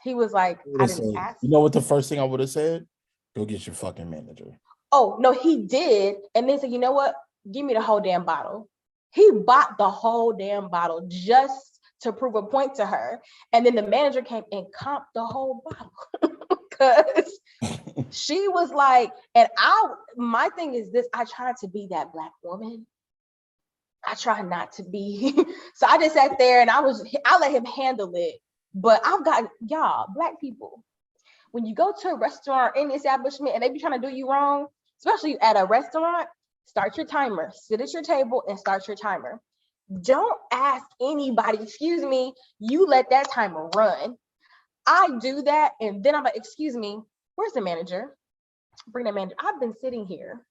He was like, I didn't ask. You know what the first thing I would have said? Go get your fucking manager. Oh, no, he did. And then said, you know what? Give me the whole damn bottle. He bought the whole damn bottle just to prove a point to her. And then the manager came and comped the whole bottle. Because she was like, and my thing is this, I tried to be that Black woman. I try not to be. So I just sat there and I let him handle it. But I've got, y'all, Black people, when you go to a restaurant or any establishment and they be trying to do you wrong, especially at a restaurant, start your timer, sit at your table and start your timer. Don't ask anybody, excuse me, you let that timer run. I do that and then I'm like, excuse me, where's the manager? Bring the manager. I've been sitting here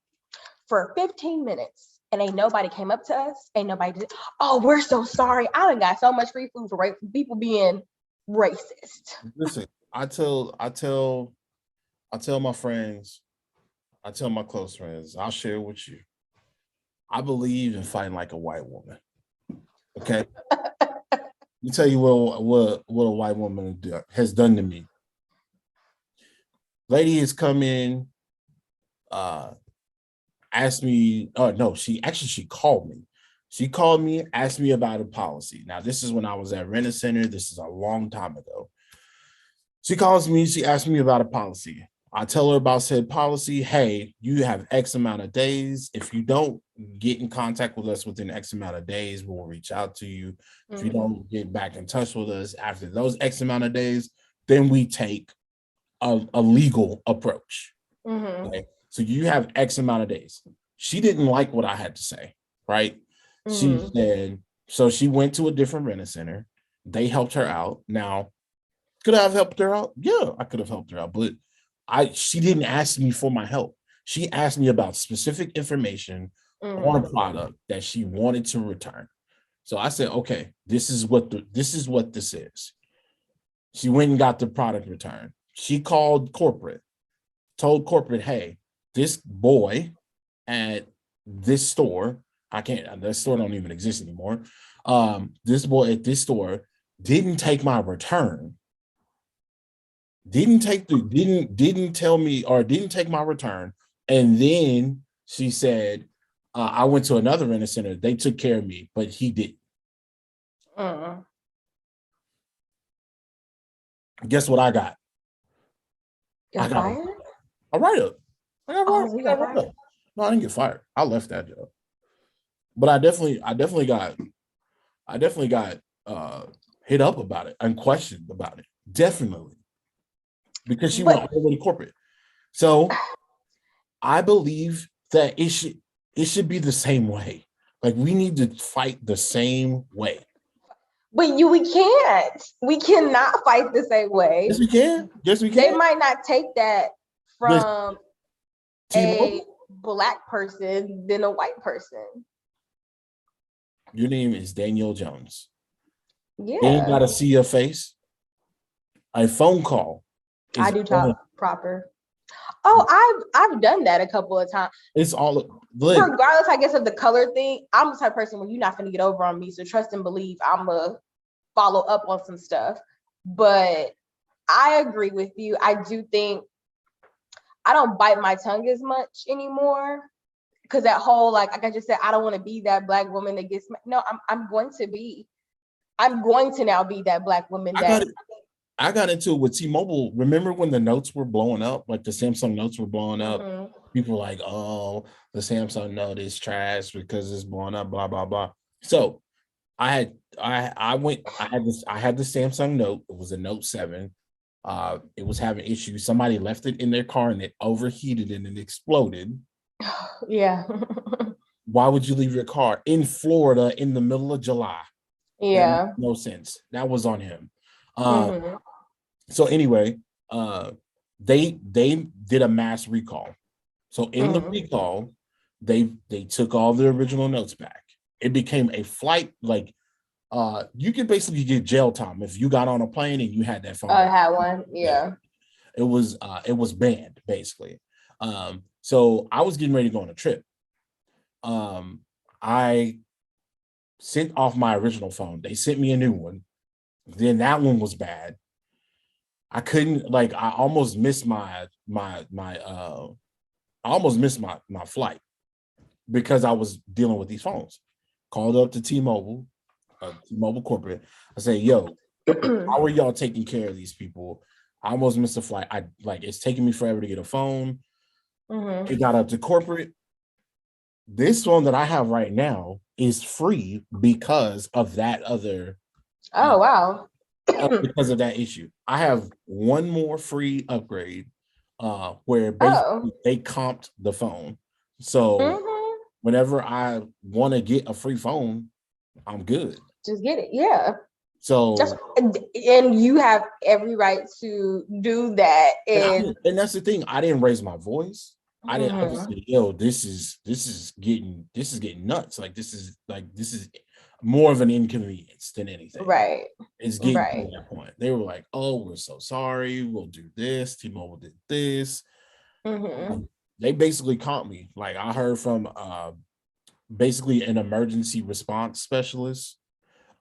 for 15 minutes and ain't nobody came up to us, ain't nobody did. Oh, we're so sorry. I done got so much free food for people being racist. Listen, I tell my friends, I tell my close friends, I'll share with you. I believe in fighting like a white woman. Okay. Let me tell you what a white woman has done to me. Lady has come in, asked me, she called me. She called me, asked me about a policy. Now, this is when I was at Rent-A-Center. This is a long time ago. She calls me, she asked me about a policy. I tell her about said policy. Hey, you have X amount of days. If you don't get in contact with us within X amount of days, we'll reach out to you. If you don't get back in touch with us after those X amount of days, then we take a legal approach. Okay? So you have X amount of days. She didn't like what I had to say, right? She said, so she went to a different Rent-A-Center. They helped her out. Now, could I have helped her out? Yeah, I could have helped her out, but she didn't ask me for my help. She asked me about specific information on a product that she wanted to return. So I said, okay, this is what this is. She went and got the product returned. She called corporate, told corporate, hey, this boy at this store, that store don't even exist anymore. This boy at this store didn't take my return. Didn't tell me or didn't take my return. And then she said, I went to another Rent-A-Center. They took care of me, but he didn't. Guess what I got? Got fired? A write-up. I got fired. No, I didn't get fired. I left that job. But I definitely got hit up about it and questioned about it. Definitely. Because she went already corporate. So I believe that it should be the same way. Like we need to fight the same way. But we can't. We cannot fight the same way. Yes, we can. Yes, we can. They might not take that from a Black person than a white person. Your name is Danielle Jones. Yeah. They ain't got to see your face. A phone call. I do talk proper. Oh, I've done that a couple of times. It's all regardless, I guess, of the color thing. I'm the type of person when you're not gonna get over on me. So trust and believe I'm gonna follow up on some stuff. But I agree with you. I do think I don't bite my tongue as much anymore. Because that whole, like I just said, I don't want to be that Black woman that gets no, I'm going to now be that Black woman I got into it with T-Mobile. Remember when the notes were blowing up, like the Samsung notes were blowing up? People were like, oh, the Samsung note is trash because it's blowing up, blah, blah, blah. So I had the Samsung note. It was a Note 7. It was having issues. Somebody left it in their car and it overheated and it exploded. Yeah. Why would you leave your car in Florida in the middle of July? That made Yeah. no sense. That was on him. Mm-hmm. So anyway, they did a mass recall. So in the Mm-hmm. recall, they took all the original notes back. It became a flight, like you could basically get jail time if you got on a plane and you had that phone. I had one. Yeah. Yeah. It was banned basically. So I was getting ready to go on a trip. I sent off my original phone. They sent me a new one. Then that one was bad. I couldn't, like, I almost missed I almost missed my flight because I was dealing with these phones. Called up to T-Mobile, T-Mobile corporate. I say, yo, how are y'all taking care of these people? I almost missed a flight. It's taking me forever to get a phone. Mm-hmm. It got up to corporate. This phone that I have right now is free because of that other Oh wow. because of that issue. I have one more free upgrade where Oh. basically they comped the phone. So Mm-hmm. whenever I want to get a free phone, I'm good. Just get it. Yeah. Just So and you have every right to do that. and that's the thing. I didn't raise my voice. I just Mm-hmm. said, yo, this is getting nuts. This is more of an inconvenience than anything. Right. It's getting to Right. that point. They were like, oh, we're so sorry. We'll do this. T-Mobile did this. Mm-hmm. They basically caught me. Like I heard from basically an emergency response specialist.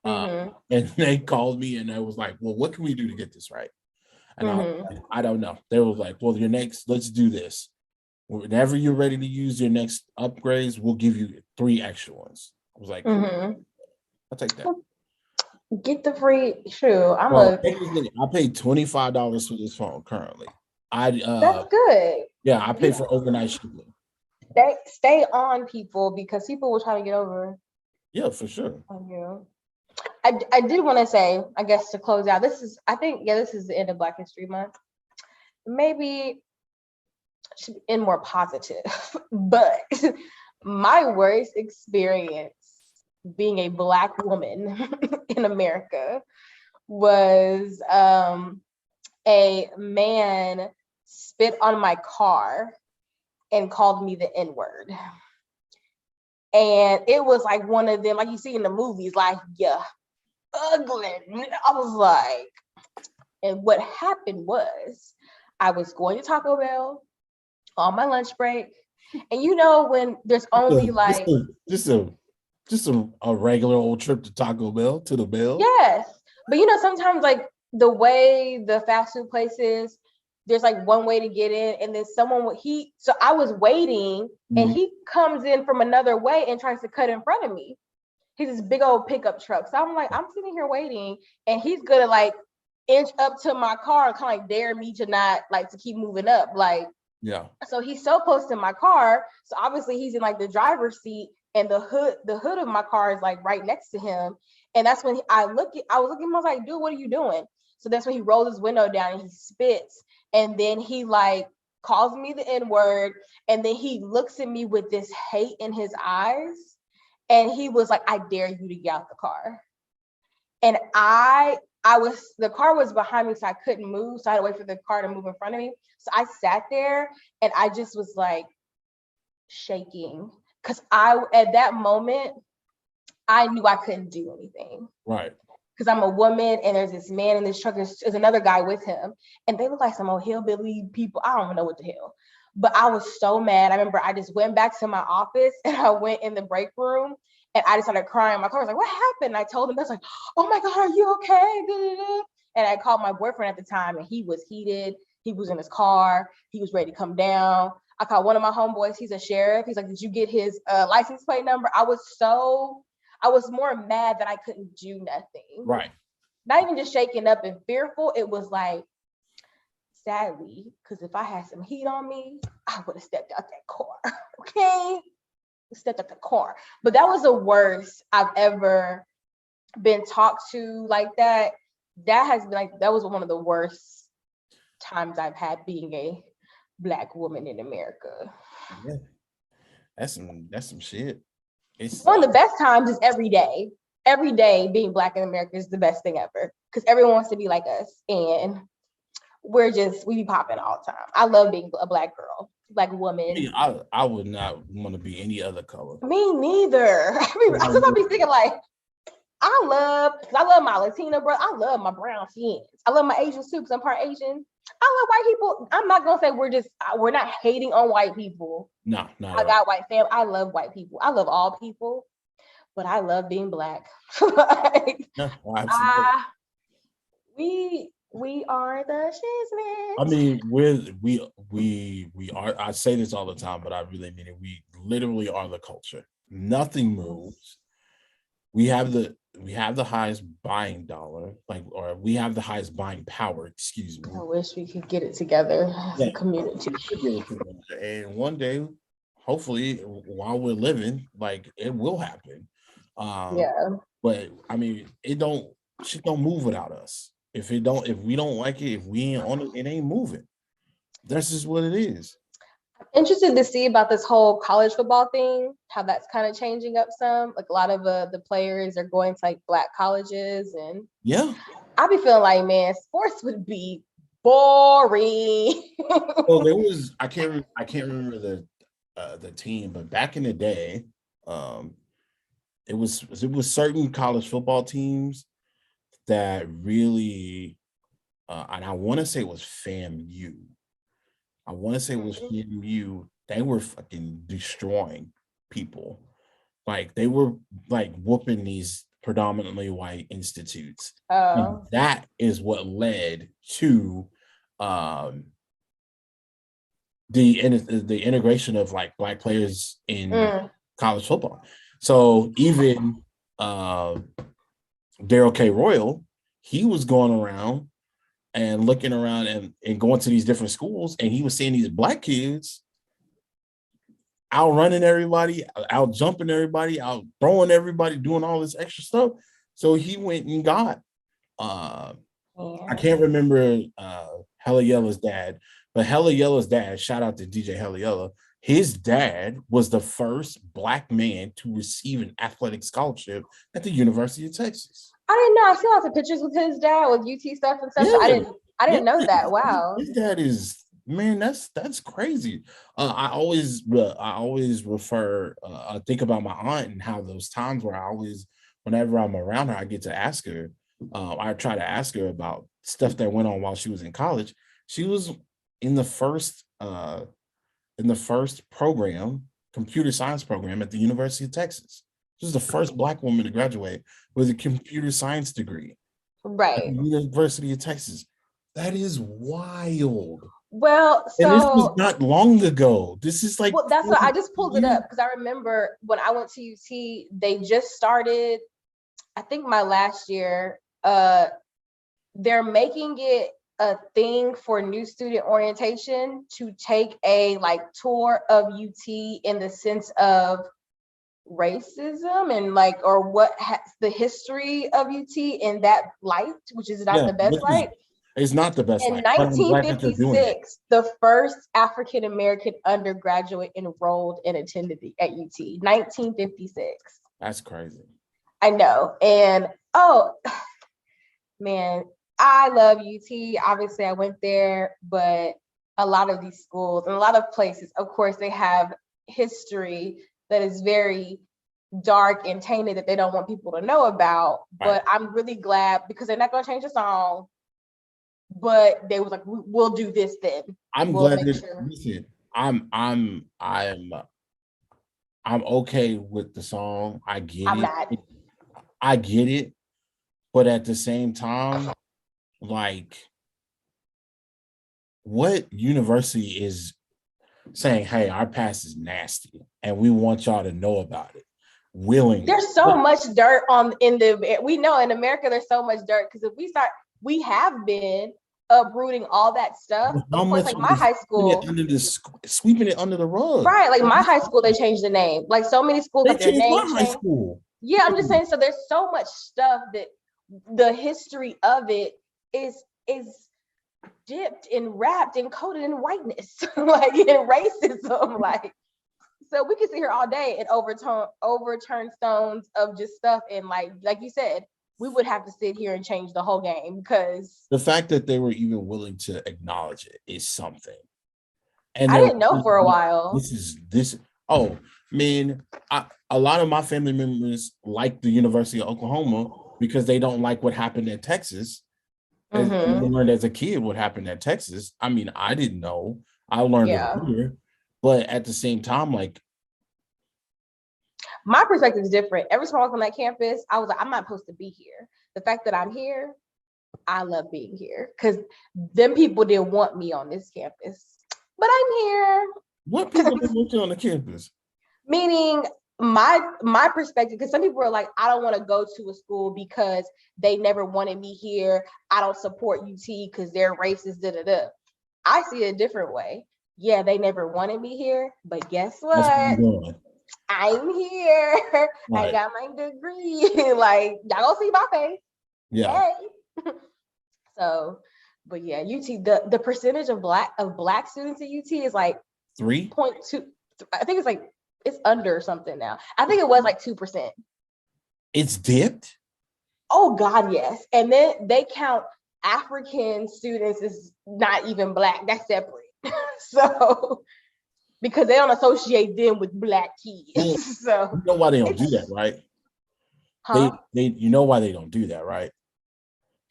Uh, Mm-hmm. and they called me and I was like, well, what can we do to get this right? And Mm-hmm. I don't know. They were like, well, let's do this. Whenever you're ready to use your next upgrades, we'll give you 3 extra ones. I was like, cool, Mm-hmm. I'll take that. Get the free shoe. Well, technically, I paid $25 for this phone currently. That's good. Yeah, I pay for overnight shipping. Stay on people because people will try to get over Yeah, for sure. on you. I did want to say, I guess to close out, this is the end of Black History Month. Maybe should end more positive, but my worst experience being a Black woman in America was a man spit on my car and called me the N-word. And it was like one of them, like you see in the movies, like, yeah, ugly. I was like, and what happened was I was going to Taco Bell on my lunch break. And you know, when there's only like, Just a regular old trip to Taco Bell to the Bell. yes, but you know, sometimes like the way the fast food place is, there's like one way to get in, and then so I was waiting, and Mhm. he comes in from another way and tries to cut in front of me. He's this big old pickup truck. So I'm like, I'm sitting here waiting, and he's gonna like inch up to my car and kind of like dare me to not like to keep moving up. Like, Yeah. so he's so close to my car. So obviously he's in like the driver's seat, and the hood of my car is like right next to him. And that's when I was looking, I was like, dude, what are you doing? So that's when he rolls his window down and he spits. And then he like calls me the N-word. And then he looks at me with this hate in his eyes. And he was like, I dare you to get out the car. And the car was behind me, so I couldn't move. So I had to wait for the car to move in front of me. So I sat there and I just was like shaking. Cause at that moment, I knew I couldn't do anything. Right. Because I'm a woman and there's this man in this truck, there's another guy with him. And they look like some old hillbilly people. I don't even know what the hell. But I was so mad. I remember I just went back to my office and I went in the break room and I just started crying. My car was like, what happened? I told him, that's like, oh my God, are you okay? And I called my boyfriend at the time and he was heated. He was in his car. He was ready to come down. I called one of my homeboys. He's a sheriff. He's like, did you get his license plate number? I was more mad that I couldn't do nothing. Right. Not even just shaken up and fearful. It was like, sadly, because if I had some heat on me, I would have stepped out that car. Okay? Stepped out the car. But that was the worst I've ever been talked to like that. That was one of the worst times I've had being a Black woman in America. Yeah. That's some shit. It's One of the best times is every day. every day being Black in America is the best thing ever because everyone wants to be like us, and we be popping all the time. I love being a Black girl, Black woman. I would not want to be any other color. Me neither. Because I be thinking like, I love my Latina brother. I love my brown friends. I love my Asian too because I'm part Asian. I love white people. I'm not gonna say we're not hating on white people. No, I got white fam. I love white people. I love all people, but I love being Black. Like, yeah, we are the shiznits. I mean, we are. I say this all the time, but I really mean it. We literally are the culture. Nothing moves. We have the highest buying dollar, or we have the highest buying power. Excuse me. I wish we could get it together as a community. And one day, hopefully, while we're living, like it will happen. But I mean, shit don't move without us. If we don't like it, if we ain't on it, it ain't moving. That's just what it is. Interested to see about this whole college football thing, how that's kind of changing up some. Like a lot of the players are going to like Black colleges, and I be feeling like, man, sports would be boring. Well, there was I can't remember the team, but back in the day, it was certain college football teams that really, and I want to say it was FAMU. They were fucking destroying people. Like they were like whooping these predominantly white institutes. And that is what led to the integration of like Black players in college football. So even Daryl K. Royal, he was going around and looking around and going to these different schools, and he was seeing these Black kids outrunning everybody, out jumping everybody, out throwing everybody, doing all this extra stuff. So he went and got I can't remember Hella Yella's dad, but Hella Yella's dad, shout out to DJ Hella Yella, his dad was the first Black man to receive an athletic scholarship at the University of Texas. I didn't know. I see lots of pictures with his dad with UT stuff and stuff. Yeah. So I didn't know that. Wow. His dad is, man, that's crazy. I always refer, think about my aunt and how those times where whenever I'm around her, I get to ask her. I try to ask her about stuff that went on while she was in college. She was in the first program, computer science program at the University of Texas. She was the first Black woman to graduate with a computer science degree. Right. At the University of Texas. That is wild. Well, so and this was not long ago. This is like, well, that's what I just pulled it up because I remember when I went to UT, they just started, I think my last year, they're making it a thing for new student orientation to take a like tour of UT in the sense of racism and like, or what has the history of UT in that light, which is not the best light. It's not the best. In 1956, the first African-American undergraduate enrolled and attended at UT. 1956. That's crazy. I know. And man, I love UT. Obviously, I went there, but a lot of these schools and a lot of places, of course, they have history that is very dark and tainted that they don't want people to know about. Right. But I'm really glad because they're not going to change the song. But they was like, we'll do this then. I'm glad that listen, I'm okay with the song. I get it. I get it. But at the same time, like, what university is saying, hey, our past is nasty and we want y'all to know about it willingly? There's so much dirt we know in America there's so much dirt because if we have been uprooting all that stuff. Of course, like my high school, sweeping it under the rug. Right, like my high school, they changed the name. Like so many schools, like their name changed. Yeah, I'm just saying. So there's so much stuff that the history of it is dipped and wrapped and coated in whiteness, like in racism. Like So we could sit here all day and overturn stones of just stuff, and like you said, we would have to sit here and change the whole game because The fact that they were even willing to acknowledge it is something. And I didn't know for a while. this. Oh man, a lot of my family members like the University of Oklahoma because they don't like what happened in Texas. And I learned as a kid what happened at Texas. I mean, I didn't know. I learned it later, but at the same time, like my perspective is different. Every time I was on that campus, I was like, I'm not supposed to be here. The fact that I'm here, I love being here because them people didn't want me on this campus, but I'm here. What people didn't want you on the campus? Meaning my perspective, because some people are like, I don't want to go to a school because they never wanted me here. I don't support UT because they're racist. I see it a different way. Yeah, they never wanted me here, but guess what? I'm here. Right. I got my degree. Like, y'all gonna see my face. Yeah. Hey. So, but yeah, UT, the percentage of black students at UT is like 3.2. I think it's under something now. I think it was like 2%. It's dipped? Oh God, yes. And then they count African students as not even black. That's separate. So because they don't associate them with black kids. So you know why they don't do that, right? Huh? They you know why they don't do that, right?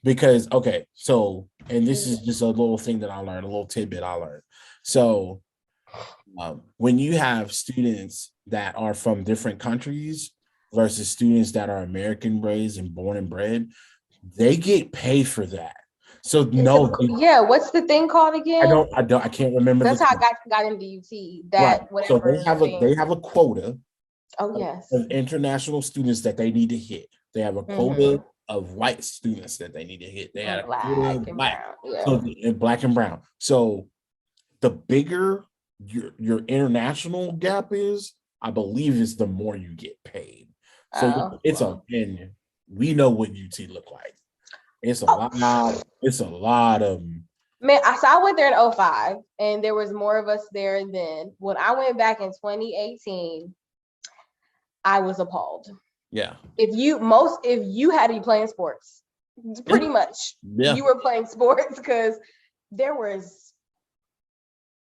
Because okay, so and this is just a little thing that I learned, a little tidbit I learned. So when you have students that are from different countries versus students that are American raised and born and bred, they get paid for that. So what's the thing called again? I can't remember. That's how I got into UT. That right. So they have a quota. Oh yes. Of international students that they need to hit. They have a quota of white students that they need to hit. They had a quota of black. So black and brown. So the bigger your international gap is, I believe, is the more you get paid. So and we know what UT look like. It's a lot of man. So I went there in 2005, and there was more of us there then. When I went back in 2018, I was appalled. Yeah. If you had to be playing sports, pretty much you were playing sports because there was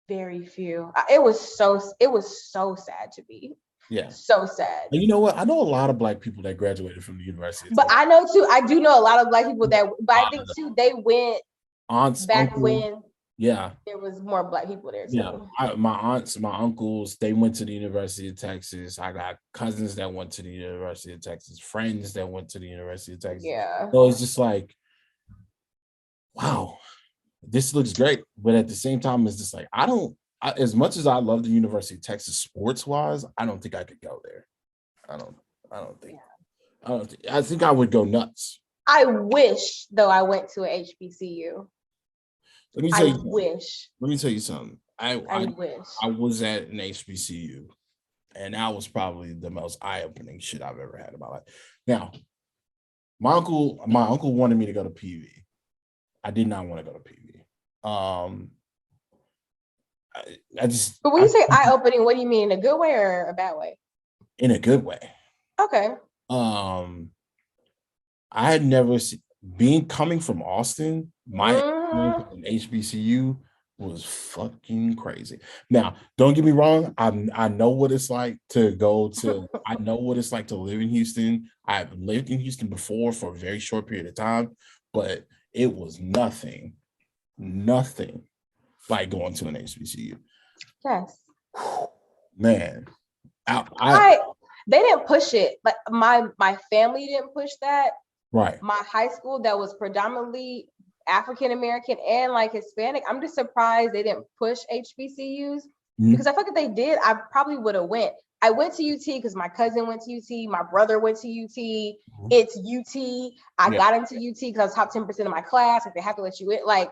very few. It was so sad to be. Yeah. So sad. And you know what? I know a lot of black people that graduated from the university. But I know too, I do know a lot of black people that, but I think too, they went aunts back uncle, when there was more black people there too. Yeah. My aunts, my uncles, they went to the University of Texas. I got cousins that went to the University of Texas, friends that went to the University of Texas. Yeah. So it's just like, wow, this looks great. But at the same time, it's just like, as much as I love the University of Texas sports wise, I don't think I could go there. I think I would go nuts. I wish though I went to a HBCU. Let me tell you something. I wish I was at an HBCU, and that was probably the most eye-opening shit I've ever had in my life. Now, my uncle wanted me to go to PV. I did not want to go to PV. But when you say eye-opening, what do you mean? In a good way or a bad way? In a good way. Okay. I had never coming from Austin, my HBCU was fucking crazy. Now, don't get me wrong. I know what it's like to I know what it's like to live in Houston. I've lived in Houston before for a very short period of time, but it was nothing like going to an HBCU. Yes. Man. They didn't push it. Like my family didn't push that. Right. My high school that was predominantly African American and like Hispanic, I'm just surprised they didn't push HBCUs because I feel like if they did, I probably would have went. I went to UT because my cousin went to UT, my brother went to UT. It's UT. I got into UT because I was top 10% of my class. Like they have to let you in. Like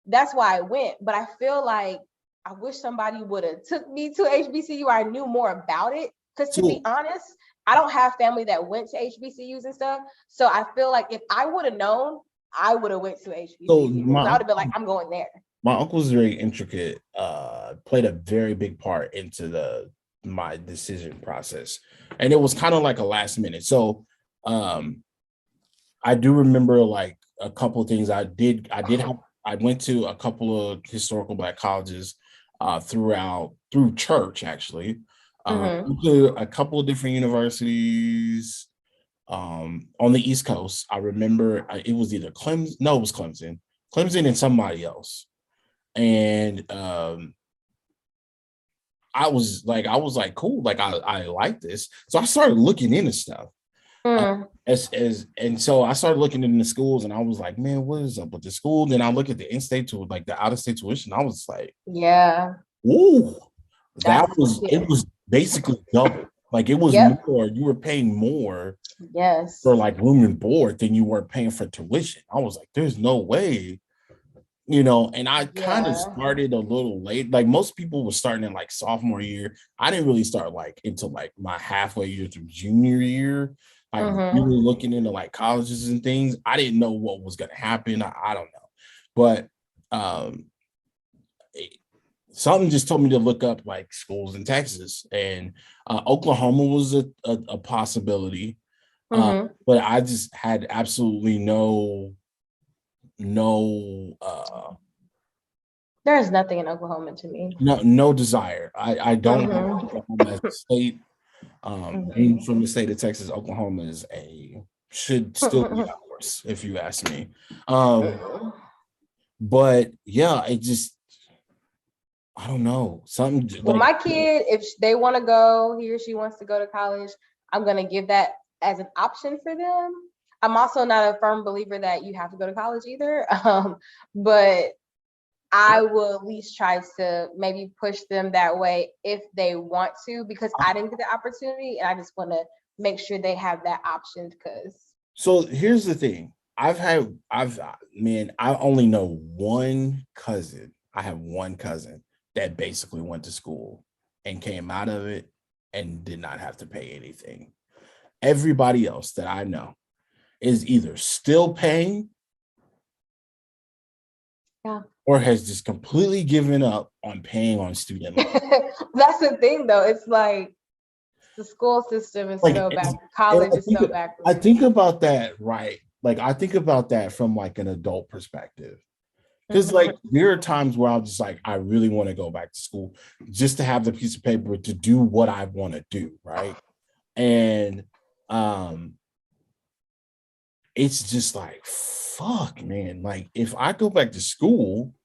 that's why I went. But I feel like I wish somebody would have took me to HBCU. I knew more about it. Because to be honest, I don't have family that went to HBCUs and stuff. So I feel like if I would have known, I would have went to HBCUs. So I would have been like, I'm going there. My uncle's very intricate, played a very big part into my decision process. And it was kind of like a last minute. So I do remember like a couple of things I went to a couple of historical Black colleges through church, actually. Went to a couple of different universities on the East Coast. I remember it was either Clemson. No, it was Clemson and somebody else. And I was like, cool, like I like this. So I started looking into stuff. And so I started looking into the schools, and I was like, man, what is up with the school? Then I look at the in-state to like the out-of-state tuition. I was like, yeah, ooh, it was basically double. Like it was more, you were paying more for like room and board than you were paying for tuition. I was like, there's no way, and I kind of started a little late. Like most people were starting in like sophomore year. I didn't really start like until like my halfway year to junior year. Like really looking into like colleges and things. I didn't know what was going to happen. I don't know. But something just told me to look up like schools in Texas, and Oklahoma was a possibility. But I just had absolutely no there's nothing in Oklahoma to me. No desire. I don't like Oklahoma as a state. Being from the state of Texas, Oklahoma should still be ours, if you ask me. But yeah, I don't know. Something. Well, my kid, if they want to go, he or she wants to go to college, I'm going to give that as an option for them. I'm also not a firm believer that you have to go to college either. But I will at least try to maybe push them that way if they want to, because I didn't get the opportunity, and I just want to make sure they have that option. So here's the thing. I only know one cousin. I have one cousin that basically went to school and came out of it and did not have to pay anything. Everybody else that I know is either still paying or has just completely given up on paying on student loans. That's the thing, though. It's like the school system is so bad. College is so bad. I think about that, right? Like I think about that from like an adult perspective. Because like there are times where I'm just like, I really want to go back to school just to have the piece of paper to do what I want to do, right? And it's just like, fuck, man. Like if I go back to school,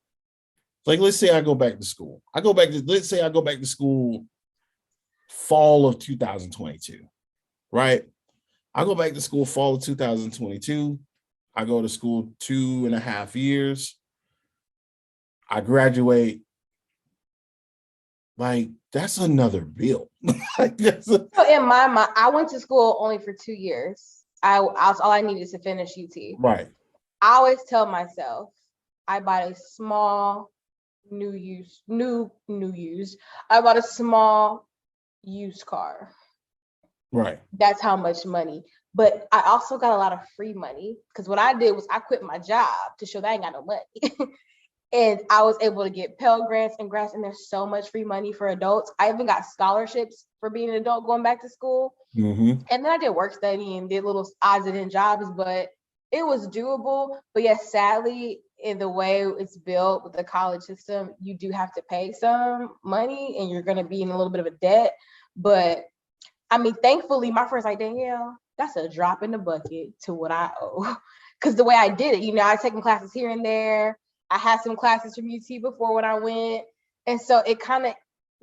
like let's say I go back to school. Let's say I go back to school fall of 2022, right? I go back to school fall of 2022. I go to school 2.5 years. I graduate. Like that's another bill. So in my mind, I went to school only for 2 years. All I needed to finish UT. Right. I always tell myself I bought a small I bought a small used car. Right. That's how much money. But I also got a lot of free money, because what I did was I quit my job to show that I ain't got no money. And I was able to get Pell Grants and grants, and there's so much free money for adults. I even got scholarships for being an adult going back to school. And then I did work study and did little odds and ends jobs, but it was doable. But yes, sadly, in the way it's built with the college system, you do have to pay some money and you're going to be in a little bit of a debt. But I mean, thankfully, my friend's like, Danielle, that's a drop in the bucket to what I owe. Because the way I did it, I was taking classes here and there. I had some classes from UT before when I went. And so it kind of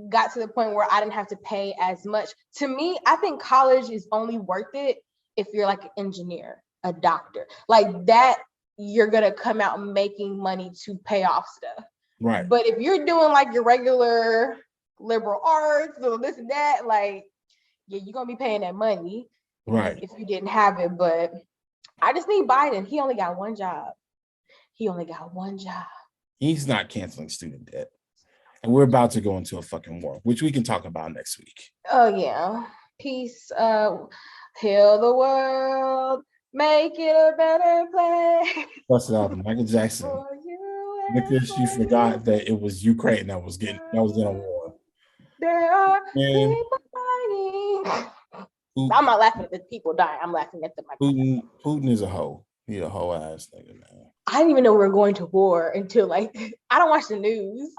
got to the point where I didn't have to pay as much. To me, I think college is only worth it if you're like an engineer, a doctor. Like that, you're going to come out making money to pay off stuff. Right. But if you're doing like your regular liberal arts or this and that, like, yeah, you're going to be paying that money. Right. If you didn't have it. But I just need Biden. He only got one job. He's not canceling student debt. And we're about to go into a fucking war, which we can talk about next week. Oh, yeah. Peace. Heal the world. Make it a better place. Plus album, Michael Jackson. Because she forgot that it was Ukraine that was in a war. There are Man, people fighting. Putin, I'm not laughing at the people dying. I'm laughing at the Putin is a hoe. He a hoe ass nigga, man. I didn't even know we were going to war until like I don't watch the news.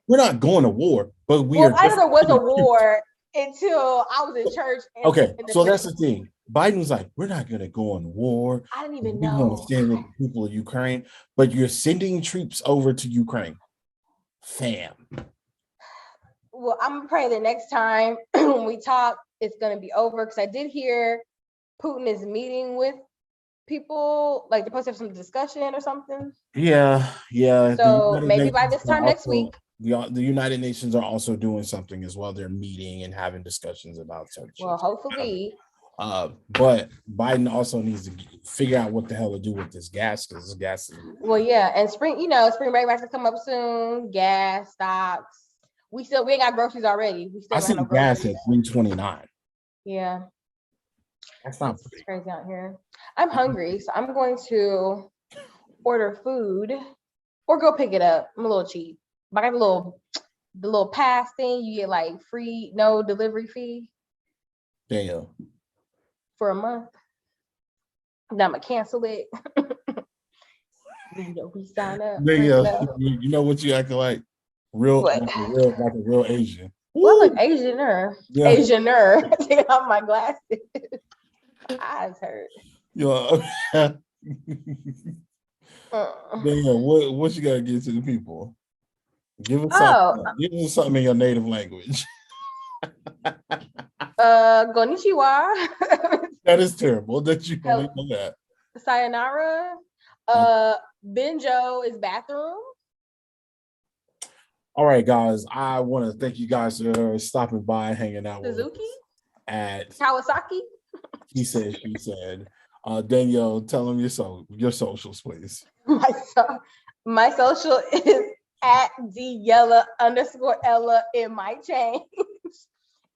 We're not going to war, but we well, are. I know there was a war until I was in church. Okay, so that's the thing. Biden was like, we're not going to go on war. I didn't even We want to know. stand with the people of Ukraine, but you're sending troops over to Ukraine. Fam. Well, I'm gonna pray the next time when we talk, it's gonna be over because I did hear Putin is meeting with people, like they're supposed to have some discussion or something. Yeah. So maybe by this time next week. The United Nations are also doing something as well. They're meeting and having discussions about certain Well, shit. hopefully. But Biden also needs to figure out what the hell to do with this gas because this gas is. Well, yeah, and spring break might come up soon. Gas stocks. We ain't got groceries already. We still I see no gas at $3.29. Yeah. That's not pretty crazy out here. I'm hungry, so I'm going to order food or go pick it up. I'm a little cheap. But I got the little pass thing. You get like free, no delivery fee. Damn. For a month. Now I'm gonna cancel it. We sign up. You know what you acting like? Like a real Asian. Well, like Asianer. Yeah. Asianer. Take off my glasses. Eyes hurt. Damn, what you gotta give to the people? Give us something. Give us something in your native language. Konnichiwa. That is terrible. That you only know that. Sayonara. Benjo is bathroom. All right, guys. I want to thank you guys for stopping by, hanging out Suzuki? with us at Kawasaki. He said, she said. Danielle, tell them your socials, please. My social is at Daniela_Ella. It might change.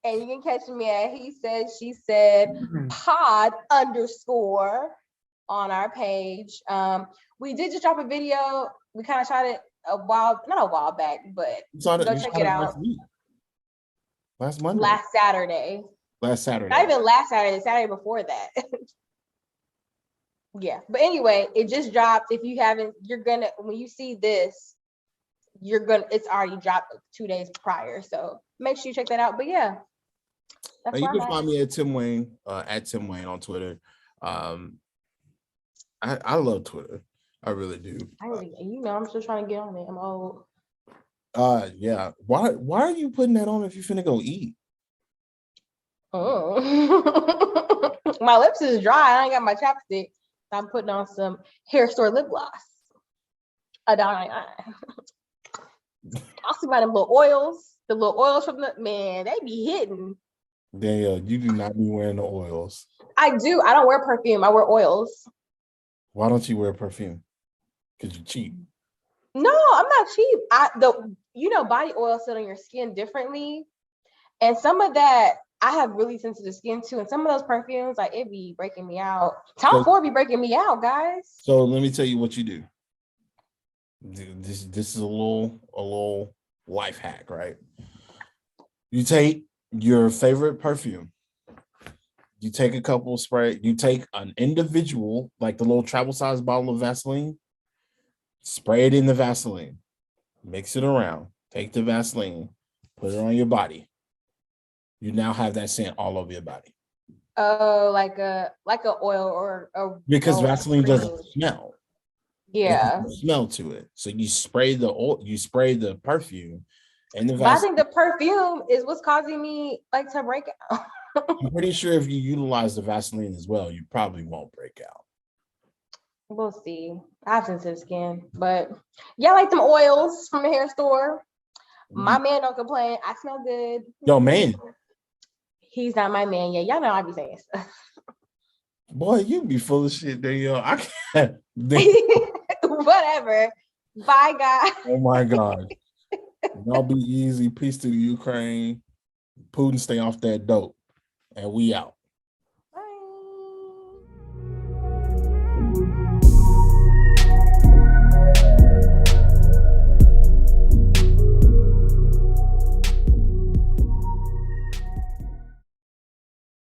And you can catch me at He Said, She Said pod_ on our page. We did just drop a video. We kind of shot it not a while back, but go check it out. Last Monday. Last Saturday. Not even last Saturday, the Saturday before that. Yeah. But anyway, it just dropped. If you haven't, when you see this, it's already dropped 2 days prior. So make sure you check that out. But yeah. That's you can find me at Tim Wayne on Twitter. I love Twitter. I really do. I'm still trying to get on it. I'm old. Yeah. Why are you putting that on if you finna go eat? Oh. My lips is dry. I ain't got my chapstick. I'm putting on some hair store lip gloss. I'll see about them little oils. The little oils from they be hitting. Danielle, you do not be wearing the oils. I do. I don't wear perfume. I wear oils. Why don't you wear perfume? Because you're cheap. No, I'm not cheap. Body oil sit on your skin differently. And some of that, I have really sensitive skin too. And some of those perfumes, like it be breaking me out. Tom Ford be breaking me out, guys. So let me tell you what you do. This is a little life hack, right? You take your favorite perfume. You take a couple spray. You take an individual, like the little travel size bottle of Vaseline. Spray it in the Vaseline. Mix it around. Take the Vaseline. Put it on your body. You now have that scent all over your body. Oh, like a oil or because Vaseline doesn't smell. Yeah, smell to it. So you spray the oil, you spray the perfume, and the Vaseline. I think the perfume is what's causing me to break out. I'm pretty sure if you utilize the Vaseline as well, you probably won't break out. We'll see. I have sensitive skin, but yeah, like them oils from the hair store. My man don't complain. I smell good. Yo, man. He's not my man. Yeah, y'all know I be saying stuff. Boy, you be full of shit, Danielle. I can't. Whatever. Bye, guys. Oh my God. Y'all be easy. Peace to the Ukraine. Putin, stay off that dope. And we out.